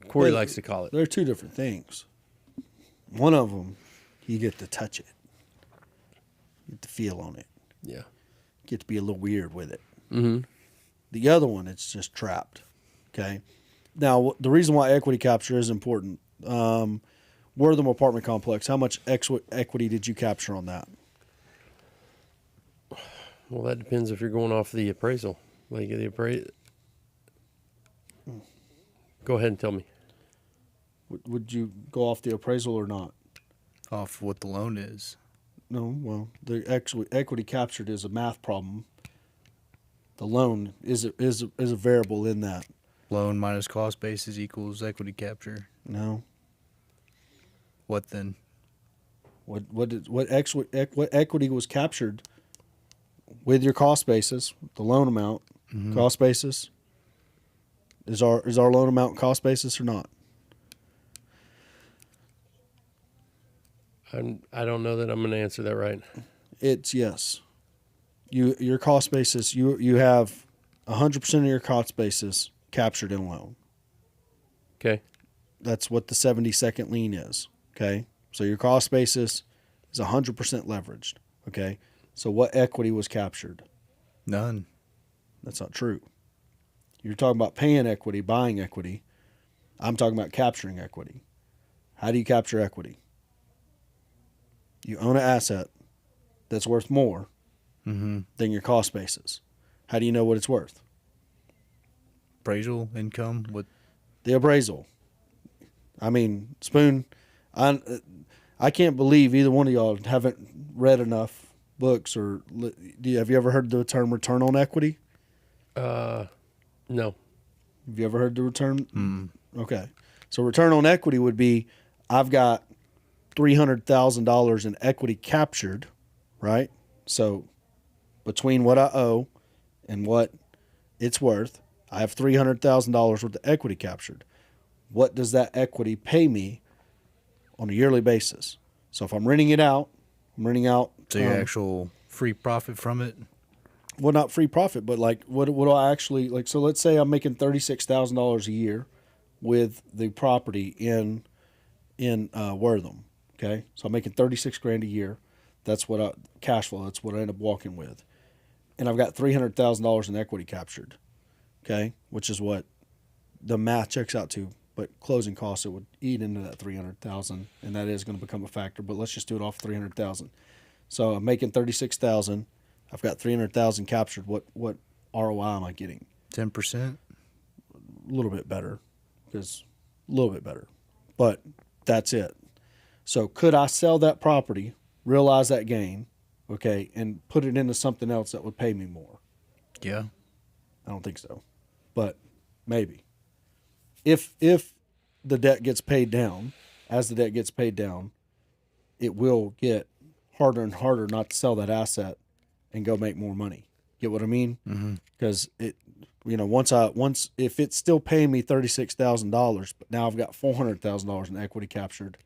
Corey Well, likes to call it. They're two different things. One of them, you get to touch it, you get to feel on it, Yeah. get to be a little weird with it. Mm-hmm. The other one, it's just trapped. Okay. Now, the reason why equity capture is important, Wortham apartment complex, how much equity did you capture on that? Well, that depends if you're going off the appraisal. Like the appraisal. Go ahead and tell me. Would you go off the appraisal or not? Off what the loan is. No, well, the equity captured is a math problem. The loan is a variable in that. Loan minus cost basis equals equity capture. No. What then? What equity was captured with your cost basis, the loan amount, cost basis? Is our loan amount cost basis or not? I don't know that I'm going to answer that right. It's yes. Your cost basis, you have 100% of your cost basis captured in a loan. Okay. That's what the 70-second lien is. Okay. So your cost basis is 100% leveraged. Okay. So what equity was captured? None. That's not true. You're talking about paying equity, buying equity. I'm talking about capturing equity. How do you capture equity? You own an asset that's worth more than your cost basis. How do you know what it's worth? Appraisal income. What? The appraisal. I mean, Spoon, I can't believe either one of y'all haven't read enough books or have you ever heard the term return on equity? No. Have you ever heard the return? Okay. So return on equity would be I've got $300,000 in equity captured, right? So between what I owe and what it's worth, I have $300,000 worth of equity captured. What does that equity pay me on a yearly basis? So if I'm renting it out, So your actual free profit from it? well, not free profit, but like what do I actually like? So let's say I'm making $36,000 a year with the property in Wortham. Okay, so I'm making 36 grand a year. That's what cash flow. That's what I end up walking with, and I've got $300,000 in equity captured. Okay, which is what the math checks out to. But closing costs, it would eat into that 300,000, and that is going to become a factor. But let's just do it off 300,000. So I'm making 36,000. I've got 300,000 captured. What ROI am I getting? 10%. A little bit better, but that's it. So could I sell that property, realize that gain, okay, and put it into something else that would pay me more? Yeah. I don't think so, but maybe. If the debt gets paid down, as the debt gets paid down, it will get harder and harder not to sell that asset and go make more money. Get what I mean? Because it, once if it's still paying me $36,000, but now I've got $400,000 in equity captured,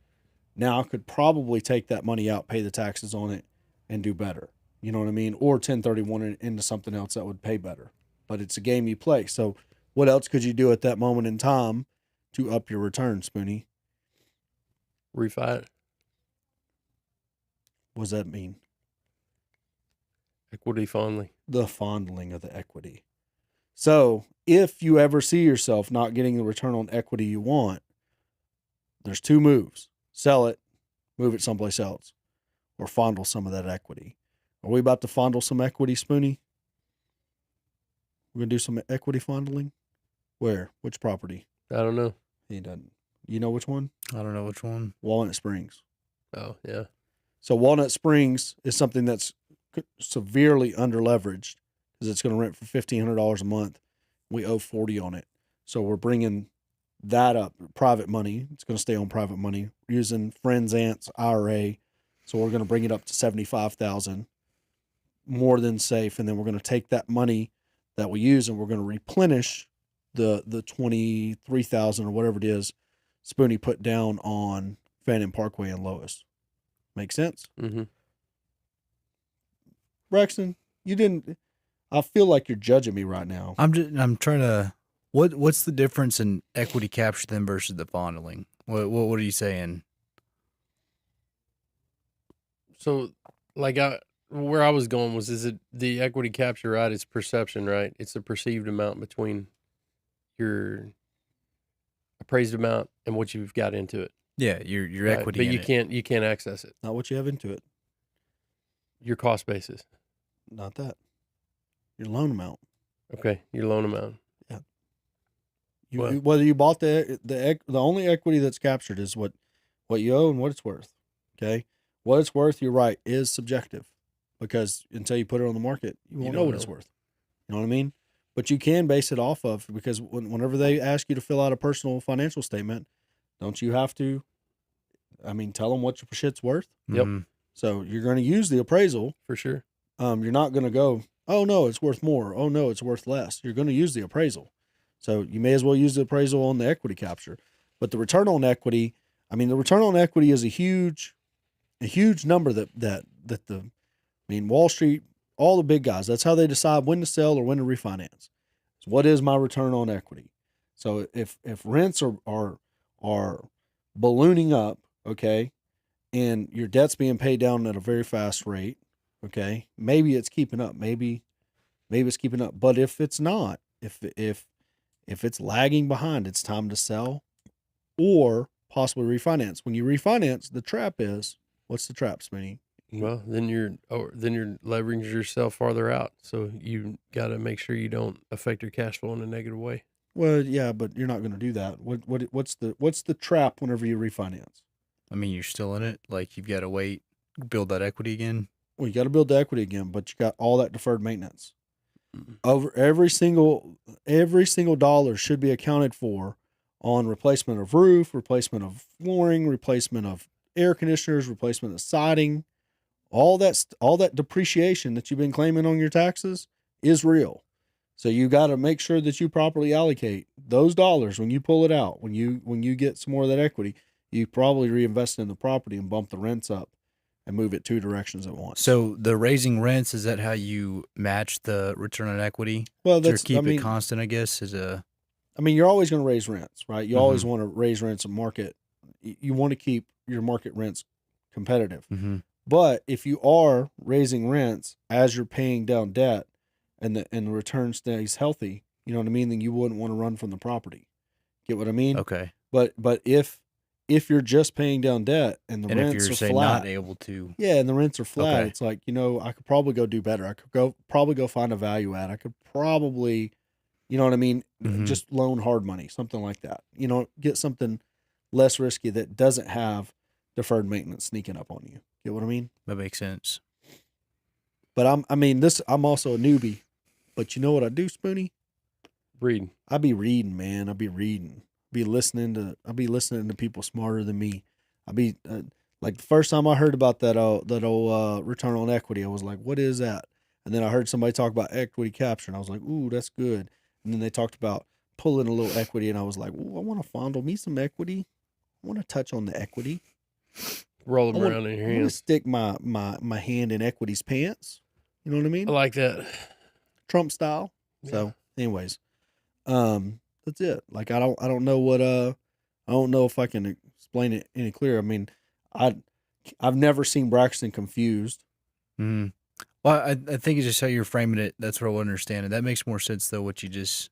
now I could probably take that money out, pay the taxes on it, and do better. You know what I mean? Or 1031 it into something else that would pay better. But it's a game you play. So what else could you do at that moment in time to up your return, Spoonie? Refi it. What does that mean? Equity fondly. The fondling of the equity. So if you ever see yourself not getting the return on equity you want, there's two moves. Sell it, move it someplace else, or fondle some of that equity. Are we about to fondle some equity, Spoonie? We're going to do some equity fondling? Where? Which property? I don't know. He doesn't. You know which one? I don't know which one. Walnut Springs. Oh, yeah. So Walnut Springs is something that's severely underleveraged because it's going to rent for $1,500 a month. We owe $40 on it. So we're bringing that up. Private money. It's going to stay on private money. We're using friends, aunts, IRA. So we're going to bring it up to $75,000, more than safe. And then we're going to take that money that we use and we're going to replenish the $23,000 or whatever it is Spoonie put down on Fannin Parkway and Lois. Make sense? Mm-hmm. Braxton, you didn't. I feel like you're judging me right now. I'm trying to. What's the difference in equity capture then versus the fondling? What are you saying? So, like, where I was going was, is it the equity capture, right? It's perception, right? It's the perceived amount between your appraised amount and what you've got into it. Yeah, your Right? equity. But in you can't access it. Not what you have into it. Your cost basis. Not that. Your loan amount. Okay, your loan amount. Well- Whether you bought the only equity that's captured is what you owe and what it's worth. Okay, what it's worth, you're right, is subjective, because until you put it on the market, you won't know what it's worth. You know what I mean? But you can base it off of, because whenever they ask you to fill out a personal financial statement, don't you have to? I mean, tell them what your shit's worth. Yep. Mhm. So you're going to use the appraisal. For sure. You're not going to go, oh no, it's worth more. Oh no, it's worth less. You're going to use the appraisal. So you may as well use the appraisal on the equity capture. But the return on equity, I mean, the return on equity is a huge number Wall Street, all the big guys, that's how they decide when to sell or when to refinance. So what is my return on equity? So if rents are ballooning up, okay, and your debt's being paid down at a very fast rate, okay, maybe it's keeping up. Maybe it's keeping up. But if it's not, if it's lagging behind, it's time to sell or possibly refinance. When you refinance, the trap is, what's the trap, Smitty? Well, then you're leveraging yourself farther out. So you got to make sure you don't affect your cash flow in a negative way. Well, yeah, but you're not going to do that. What's the trap whenever you refinance? I mean, you're still in it. Like, you've got to wait, build that equity again. Well, you got to build the equity again, but you got all that deferred maintenance. Over every single dollar should be accounted for on replacement of roof, replacement of flooring, replacement of air conditioners, replacement of siding. All that depreciation that you've been claiming on your taxes is real. So you got to make sure that you properly allocate those dollars when you pull it out. When you get some more of that equity, you probably reinvest in the property and bump the rents up and move it 2 directions at once. So the raising rents, is that how you match the return on equity? Well, to keep it constant, I guess, you're always going to raise rents, right? You always want to raise rents and market. You want to keep your market rents competitive. Mm-hmm. But if you are raising rents as you're paying down debt and the return stays healthy, you know what I mean, then you wouldn't want to run from the property. Get what I mean? Okay. But if you're just paying down debt and the rents if are you're flat, not able to, yeah, and the rents are flat, Okay. it's like, I could probably go do better. I could probably go find a value add. I could probably, you know what I mean, Mhm. just loan hard money, something like that. Get something less risky that doesn't have deferred maintenance sneaking up on you. Get what I mean? that makes sense. But I'm also a newbie. But you know what I do, Spoonie? Reading. I be reading, man. I be reading. I be listening to people smarter than me. I be like the first time I heard about that old return on equity, I was like, what is that? And then I heard somebody talk about equity capture, and I was like, ooh, that's good. And then they talked about pulling a little equity, and I was like, ooh, I want to fondle me some equity. I want to touch on the equity. Roll them around in your I want to hands. stick my hand in equity's pants. You know what I mean? I like that. Trump style. Yeah. So, anyways, that's it. Like I don't know what I don't know if I can explain it any clearer. I mean, I've never seen Braxton confused. Mm. Well, I think it's just how you're framing it. That's what I understand. And that makes more sense, though, what you just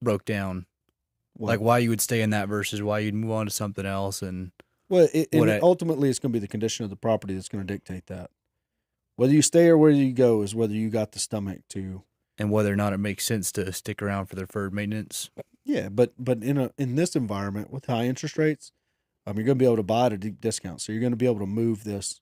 broke down. Like why you would stay in that versus why you'd move on to something else. And ultimately, it's going to be the condition of the property that's going to dictate that. Whether you stay or whether you go is whether you got the stomach to. And whether or not it makes sense to stick around for the deferred maintenance. Yeah, but in this environment with high interest rates, you're going to be able to buy at a deep discount. So you're going to be able to move this.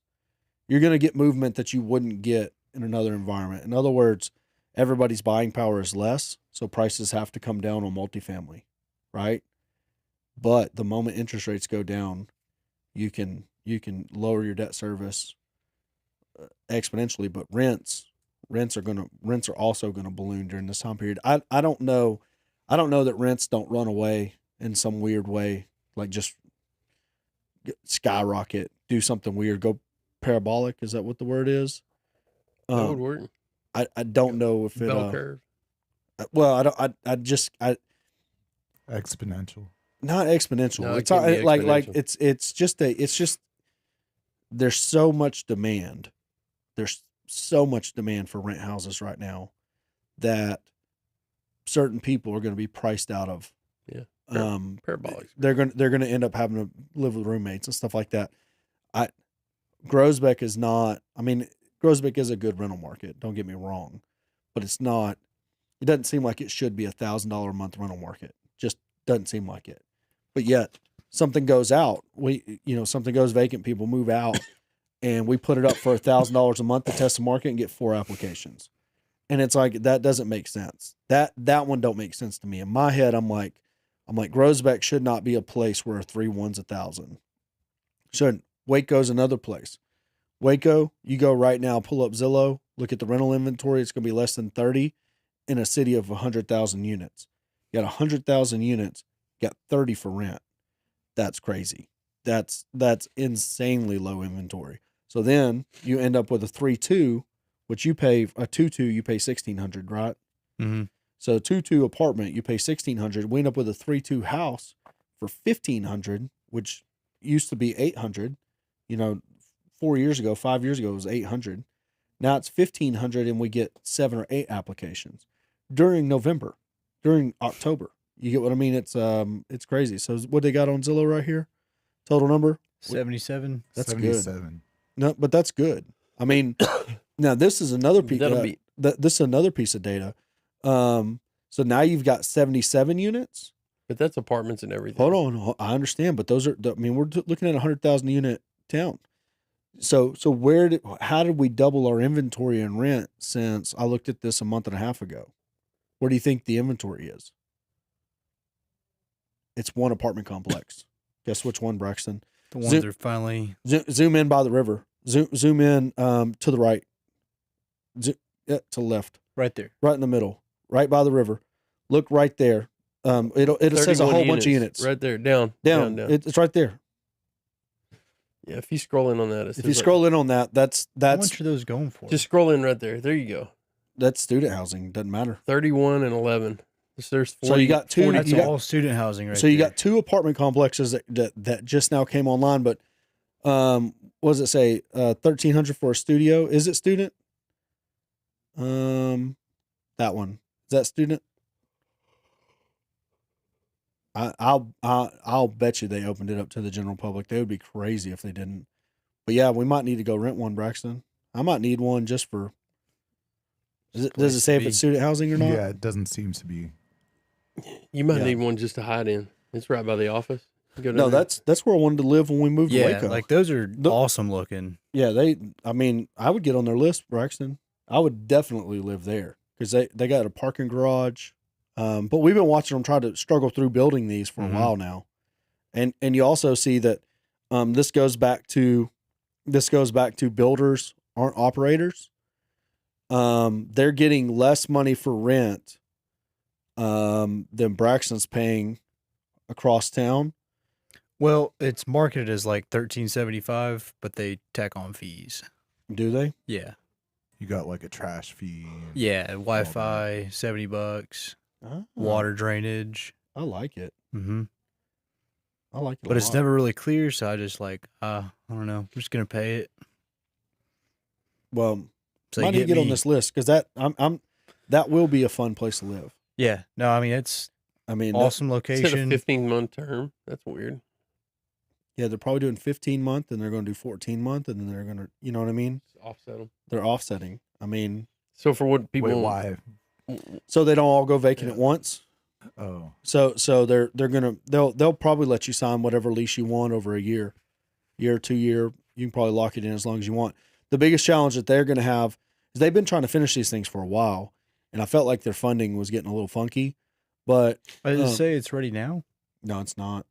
You're going to get movement that you wouldn't get in another environment. In other words, everybody's buying power is less, so prices have to come down on multifamily, right? But the moment interest rates go down, you can lower your debt service exponentially, but rents are also going to balloon during this time period. I don't know that rents don't run away in some weird way, like just skyrocket, do something weird, go parabolic. Is that what the word is? That would work. I don't know if it Bell curve. well, Exponential. not exponential. No, it It's can't be like exponential. it's just there's so much demand. There's so much demand for rent houses right now that certain people are going to be priced out of. Yeah. Parabolic. They're going to end up having to live with roommates and stuff like that. Groesbeck is not. I mean, Groesbeck is a good rental market. Don't get me wrong, but it's not. It doesn't seem like it should be $1,000 a month rental market. Just doesn't seem like it. But yet something goes out. Something goes vacant. People move out, and we put it up for $1,000 a month to test the market and get 4 applications. And it's like that doesn't make sense. That one don't make sense to me. In my head, I'm like Groesbeck should not be a place where a 3-1's 1,000. Shouldn't. Waco's another place. Waco, you go right now, pull up Zillow, look at the rental inventory. It's going to be less than 30 in a city of 100,000 units. You got 100,000 units, you got 30 for rent. That's crazy. That's insanely low inventory. So then you end up with a 3-2, which you pay a 2-2, you pay $1,600, right? Mm-hmm. So a 2-2 apartment, you pay $1,600. We end up with a 3-2 house for $1,500, which used to be $800. You know, 4 years ago, 5 years ago, it was 800. Now it's 1,500, and we get 7 or 8 applications during November, during October. You get what I mean? It's crazy. So what they got on Zillow right here? Total number? 77. That's good. 77. No, but that's good. I mean, now this is another piece. That'll be- This is another piece of data. So now you've got 77 units. But that's apartments and everything. Hold on, I understand, but those are. I mean, we're looking at a 100,000 unit town. So how did we double our inventory and rent since I looked at this a month and a half ago? Where do you think the inventory is? It's one apartment complex. Guess which one, Braxton? The ones are finally. Zoom in by the river. Zoom in to the right. To the left. Right there. Right in the middle. Right by the river. Look right there. It says a 31 whole bunch of units. Right there. Down. It's right there. Yeah, if you scroll in on that. If you scroll in on that, that's How much are those going for? Just scroll in right there. There you go. that's student housing. Doesn't matter. 31 and 11. There's 40, So you got two. 40 That's you got- all student housing right so you there. got 2 apartment complexes that just now came online, but what does it say? 1,300 for a studio. Is it student? That one, is that student? I'll bet you they opened it up to the general public. They would be crazy if they didn't. But yeah, we might need to go rent one, Braxton. I might need one just for. Does it say if it's student housing or not? Yeah, it doesn't seem to be. You might Yeah. need one just to hide in. It's right by the office. You go down No, there. that's where I wanted to live when we moved to yeah, Waco. like those are awesome looking. Yeah, I mean, I would get on their list, Braxton. I would definitely live there because they got a parking garage. But we've been watching them try to struggle through building these for a while now, and you also see that this goes back to builders aren't operators. They're getting less money for rent than Braxton's paying across town. Well, it's marketed as like $13.75, but they tack on fees. Do they? Yeah, You got like a trash fee. and- yeah. Wi-Fi, $70. Oh, Water drainage. I like it. Mm-hmm. I like it. But a it's lot. never really clear, so I just like, I don't know. I'm just gonna pay it. Well, So might you need to get on me- this list because that will be a fun place to live. Yeah, no, I mean it's I mean, awesome It said a location. 15-month term. That's weird. yeah, they're probably doing 15-month, and they're going to do 14-month, and then they're going to, you know what I mean? Offset them. They're offsetting. I mean, So for what people Wait, why? so they don't all go vacant at Yeah. once. Oh, So they'll probably let you sign whatever lease you want over a year, 2 year. You can probably lock it in as long as you want. The biggest challenge that they're going to have is they've been trying to finish these things for a while, and I felt like their funding was getting a little funky. But I did um, say it's ready now. no, it's not.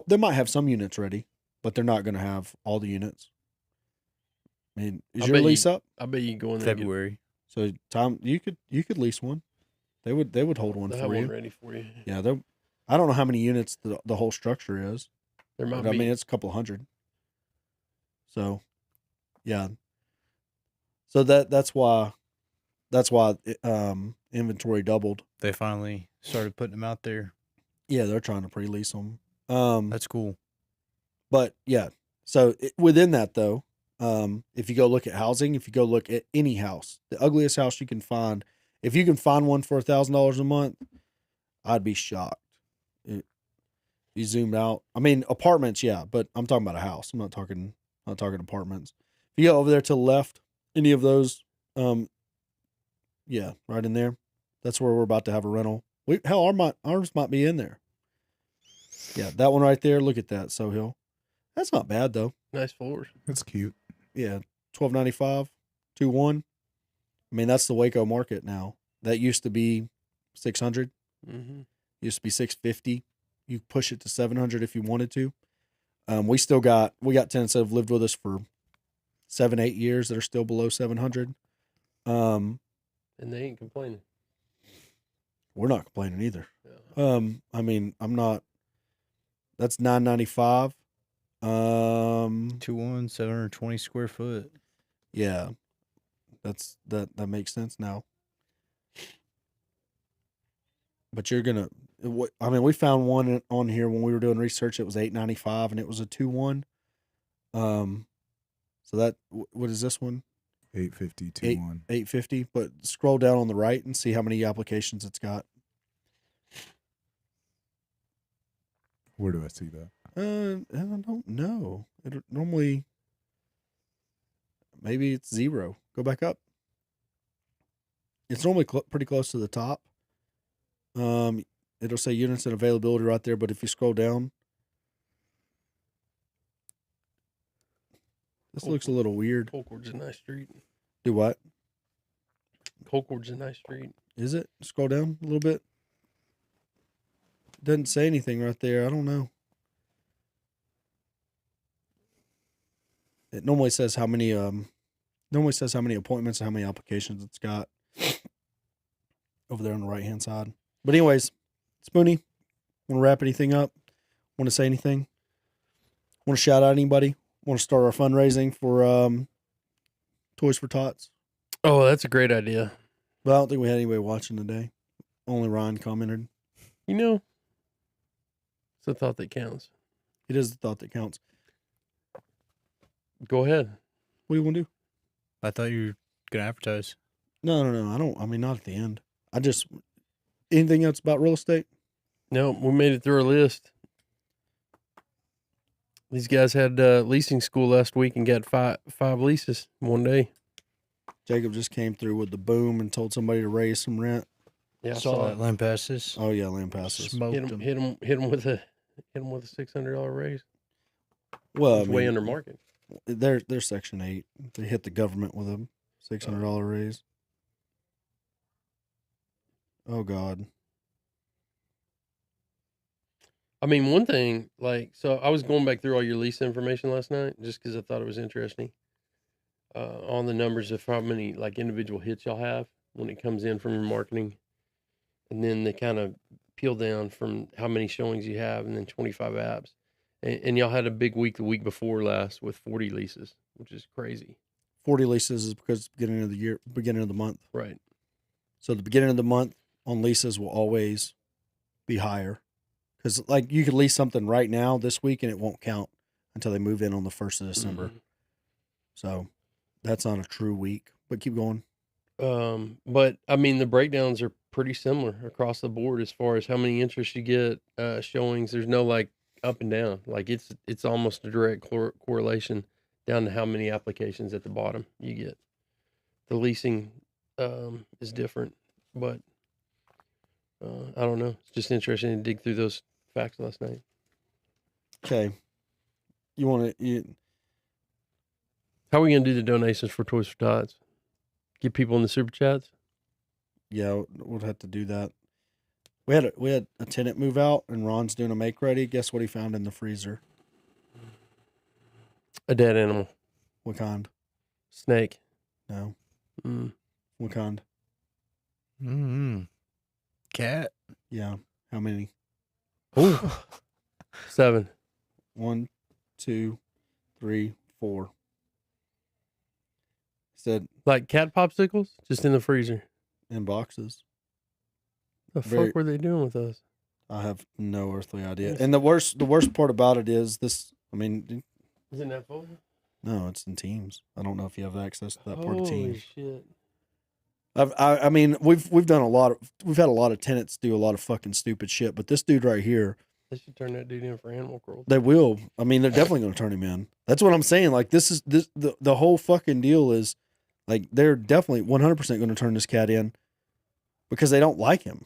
They might have some units ready, but they're not going to have all the units. I mean, is I your bet you- lease up? I bet you go in there and get February. So Tom, you could lease one. They would hold one they for have you. one ready for you. Yeah, I don't know how many units the whole structure is. There might But, I be. mean, it's a couple hundred. So, yeah. So that's why inventory doubled. They finally started putting them out there. Yeah, they're trying to pre-lease them. That's cool. But yeah. So within that though, if you go look at housing, if you go look at any house, the ugliest house you can find, if you can find one for $1,000 a month, I'd be shocked. You zoomed out. I mean, apartments, yeah, but I'm talking about a house. I'm not talking apartments. If you go over there to the left, any of those, yeah, right in there. That's where we're about to have a rental. Ours might be in there. Yeah, that one right there. Look at that, Sohill. That's not bad though. Nice floors. it's cute. Yeah, $1,295, 2-1. I mean, that's the Waco market now. That used to be 600. Mm-hmm. Used to be 650. You push it to 700 if you wanted to. We got tenants that have lived with us for 7-8 years that are still below 700. And they ain't complaining. We're not complaining either. Yeah. I mean, I'm not. That's $995. 2-1, 720 square foot. Yeah, that makes sense now. But you're gonna. I mean, we found one on here when we were doing research. It was $895, and it was a 2-1. So that what is this one? 850-21. 850. But scroll down on the right and see how many applications it's got. Where do I see that? I don't know. It normally, maybe it's 0. Go back up. It's normally pretty close to the top. It'll say units and availability right there, but if you scroll down, this looks a little weird. Colcord's a nice street. Do what? Colcord's a nice street. Is it? Scroll down a little bit. Doesn't say anything right there. I don't know. It normally says how many appointments and how many applications it's got over there on the right hand side. But anyways, Spoonie, want to wrap anything up? Want to say anything? Want to shout out anybody? Want to start our fundraising for Toys for Tots? Oh, that's a great idea. But I don't think we had anybody watching today. Only Ryan commented. You know, it's a thought that counts. It is the thought that counts. Go ahead. What do you want to do? I thought you were gonna advertise. No. I don't. I mean, not at the end. I just anything else about real estate? No, we made it through our list. These guys had leasing school last week and got five leases in one day. Jacob just came through with the boom and told somebody to raise some rent. Yeah, I Saw saw that land passes. Oh yeah, land passes. Smoked Hit them. him with a $600 raise. Well, I It's way mean, under market. they're Section 8. They hit the government with a $600 raise. Oh God. I mean, one thing, so I was going back through all your lease information last night just because I thought it was interesting. On the numbers of how many individual hits y'all have when it comes in from your marketing, and then they kind of peel down from how many showings you have, and then 25 apps, and y'all had a big week the week before last with 40 leases, which is crazy. 40 leases is because it's beginning of the year, beginning of the month. Right. So the beginning of the month on leases will always be higher. Because you could lease something right now this week and it won't count until they move in on the 1st of December. Mhm. So that's not a true week. But keep going. But I mean, the breakdowns are pretty similar across the board as far as how many interests you get, showings. There's no up and down. It's almost a direct correlation down to how many applications at the bottom you get. The leasing is different, but I don't know. It's just interesting to dig through those facts last night. Okay. You want to... How are we going to do the donations for Toys for Tots? Get people in the super chats? Yeah, we'll have to do that. We had a tenant move out, and Ron's doing a make ready. Guess what he found in the freezer? A dead animal. What kind? Snake. No. Mm. What kind? Mm-hmm. Cat. Yeah. How many? Ooh. 7. 1, 2, 3, 4. Said Like cat popsicles? Just in the freezer. in boxes. The Very- fuck were they doing with us? I have no earthly idea. Yes. And the worst part about it is this. I mean, Isn't that folder? no, it's in Teams. I don't know if you have access to that part of Holy Teams. shit. I mean, we've done we've had a lot of tenants do a lot of fucking stupid shit, but this dude right here, They should turn that dude in for animal cruelty. they will. I mean, they're definitely going to turn him in. That's what I'm saying. The whole fucking deal is they're definitely 100% going to turn this cat in because they don't like him.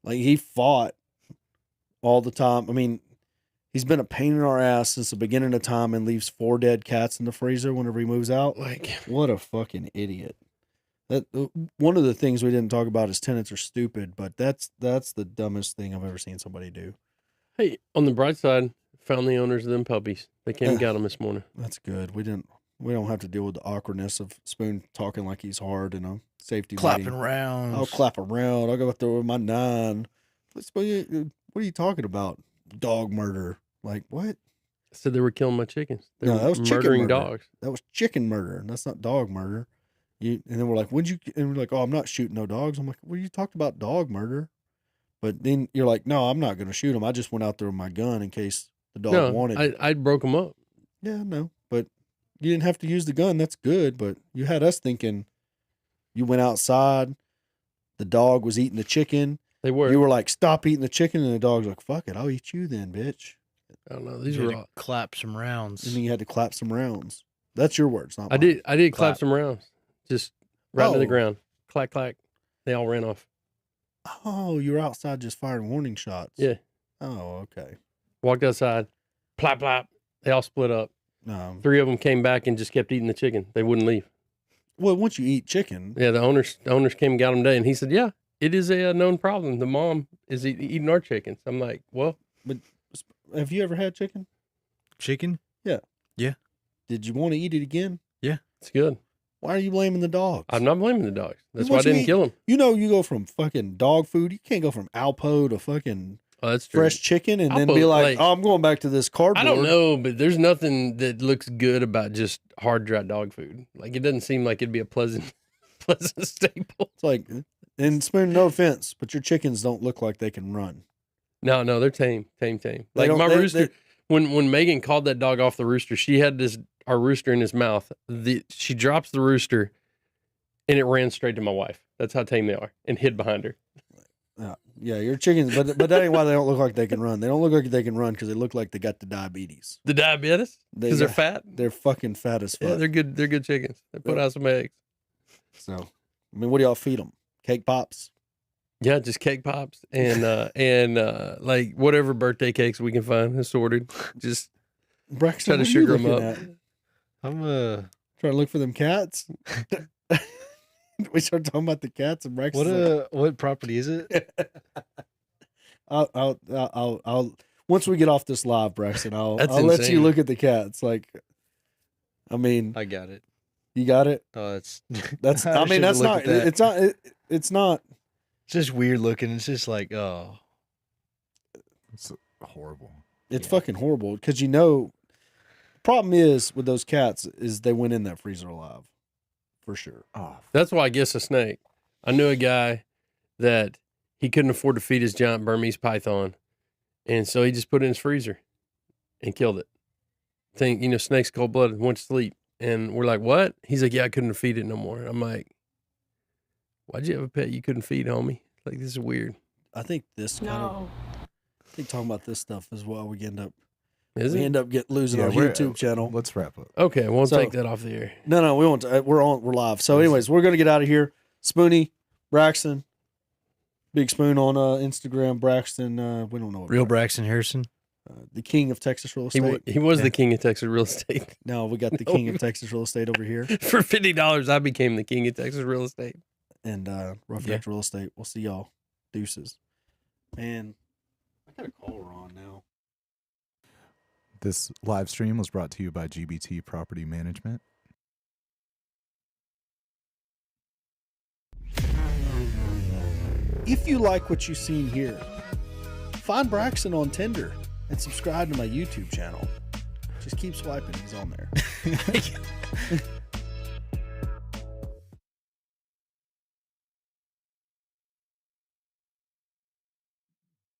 He fought all the time. I mean, he's been a pain in our ass since the beginning of time and leaves 4 dead cats in the freezer whenever he moves out. What a fucking idiot. That one of the things we didn't talk about is tenants are stupid, but that's the dumbest thing I've ever seen somebody do. Hey, on the bright side, found the owners of them puppies. They came and got them this morning. That's good. We don't have to deal with the awkwardness of Spoon talking like he's hard in a safety Clapping meeting. rounds. I'll clap around. I'll go out there with my 9. What are you talking about? Dog murder. What? Said they were killing my chickens. They No, were that was chicken murdering murder. dogs. That was chicken murder. That's not dog murder. And then we're like, and we're like, oh, I'm not shooting no dogs. I'm like, well, you talked about dog murder. But then you're like, no, I'm not going to shoot him. I just went out there with my gun in case the dog wanted. I broke them up. Yeah, no. But You didn't have to use the gun. That's good. But you had us thinking you went outside. The dog was eating the chicken. They were. You were like, stop eating the chicken. And the dog's like, fuck it. I'll eat you then, bitch. I don't know. These You were. had to clap some rounds. And then you had to clap some rounds. That's your words, not I mine. did clap Clap. some rounds, just right into the Oh. ground. Clack clack. They all ran off. Oh, you were outside just firing warning shots. Yeah. Oh, okay. Walked outside. Plop plop. They all split up. 3 of them came back and just kept eating the chicken. They wouldn't leave. Well, once you eat chicken, Yeah, the owners came and got them today, and he said, "Yeah, it is a known problem. The mom is eating our chickens." I'm like, "Well, have you ever had chicken? Chicken? Did you want to eat it again? it's good. Why are you blaming the dogs? I'm not blaming the dogs. That's You why I want you didn't eat- kill them. You know, you go from fucking dog food. You can't go from Alpo to fucking Oh, that's true. fresh chicken and then Alpo, be like, like- oh, I'm going back to this cardboard. I don't know, but there's nothing that looks good about just hard dry dog food. Like it doesn't seem like it'd be a pleasant staple. It's like, and Spoon, no offense, but your chickens don't look like they can run. No, they're tame. Like don't- my they- rooster, when Megan called that dog off the rooster, she had our rooster in his mouth. She drops the rooster, and it ran straight to my wife. That's how tame they are, and hid behind her. Yeah, your chickens, but that ain't why they don't look like they can run. They don't look like they can run because they look like they got the diabetes. The diabetes, because they're fat. They're fucking fat as fuck. Yeah, they're good. They're good chickens. They put out some eggs. So, I mean, what do y'all feed them? Cake pops? Yeah, just cake pops and like whatever birthday cakes we can find assorted. Just Braxton, try to what are you sugar them looking up. at? I'm Trying to look for them cats. We start talking about the cats and Braxton. what property is it? I'll once we get off this live, Braxton, I'll That's let you insane. look at the cats. Like, I mean, I got it. you got it. Oh, it's That's. I I mean, should've that's looked not. at that. It's not. It's not. It's just weird looking. It's just like, oh, It's horrible. It's fucking horrible because you know. Problem is with those cats is they went in that freezer alive, for sure. Oh, That's why I guess a snake. I knew a guy that he couldn't afford to feed his giant Burmese python, and so he just put it in his freezer and killed it. Snakes cold blooded, went to sleep, and we're like, "What?" He's like, "Yeah, I couldn't feed it no more." I'm like, "Why'd you have a pet you couldn't feed, homie? Like this is weird." I think this kind of. I think talking about this stuff is why we end up. Is We it? end up losing our we're- YouTube channel. Let's wrap up. Okay, we'll So- take that off the air. No, we won't. We're on. We're live. So, anyways, we're gonna get out of here. Spoonie, Braxton, Big Spoon on Instagram. Braxton, we don't know what real Braxton Harrison. the king of Texas real estate. He was the king of Texas real estate. No, we got the king of Texas real estate over here, For $50, I became the king of Texas real estate. and Roughneck Real Estate. We'll see y'all. Deuces. Man, I got a caller on now. This live stream was brought to you by GBT Property Management. If you like what you've seen here, find Braxton on Tinder and subscribe to my YouTube channel. Just keep swiping. He's on there.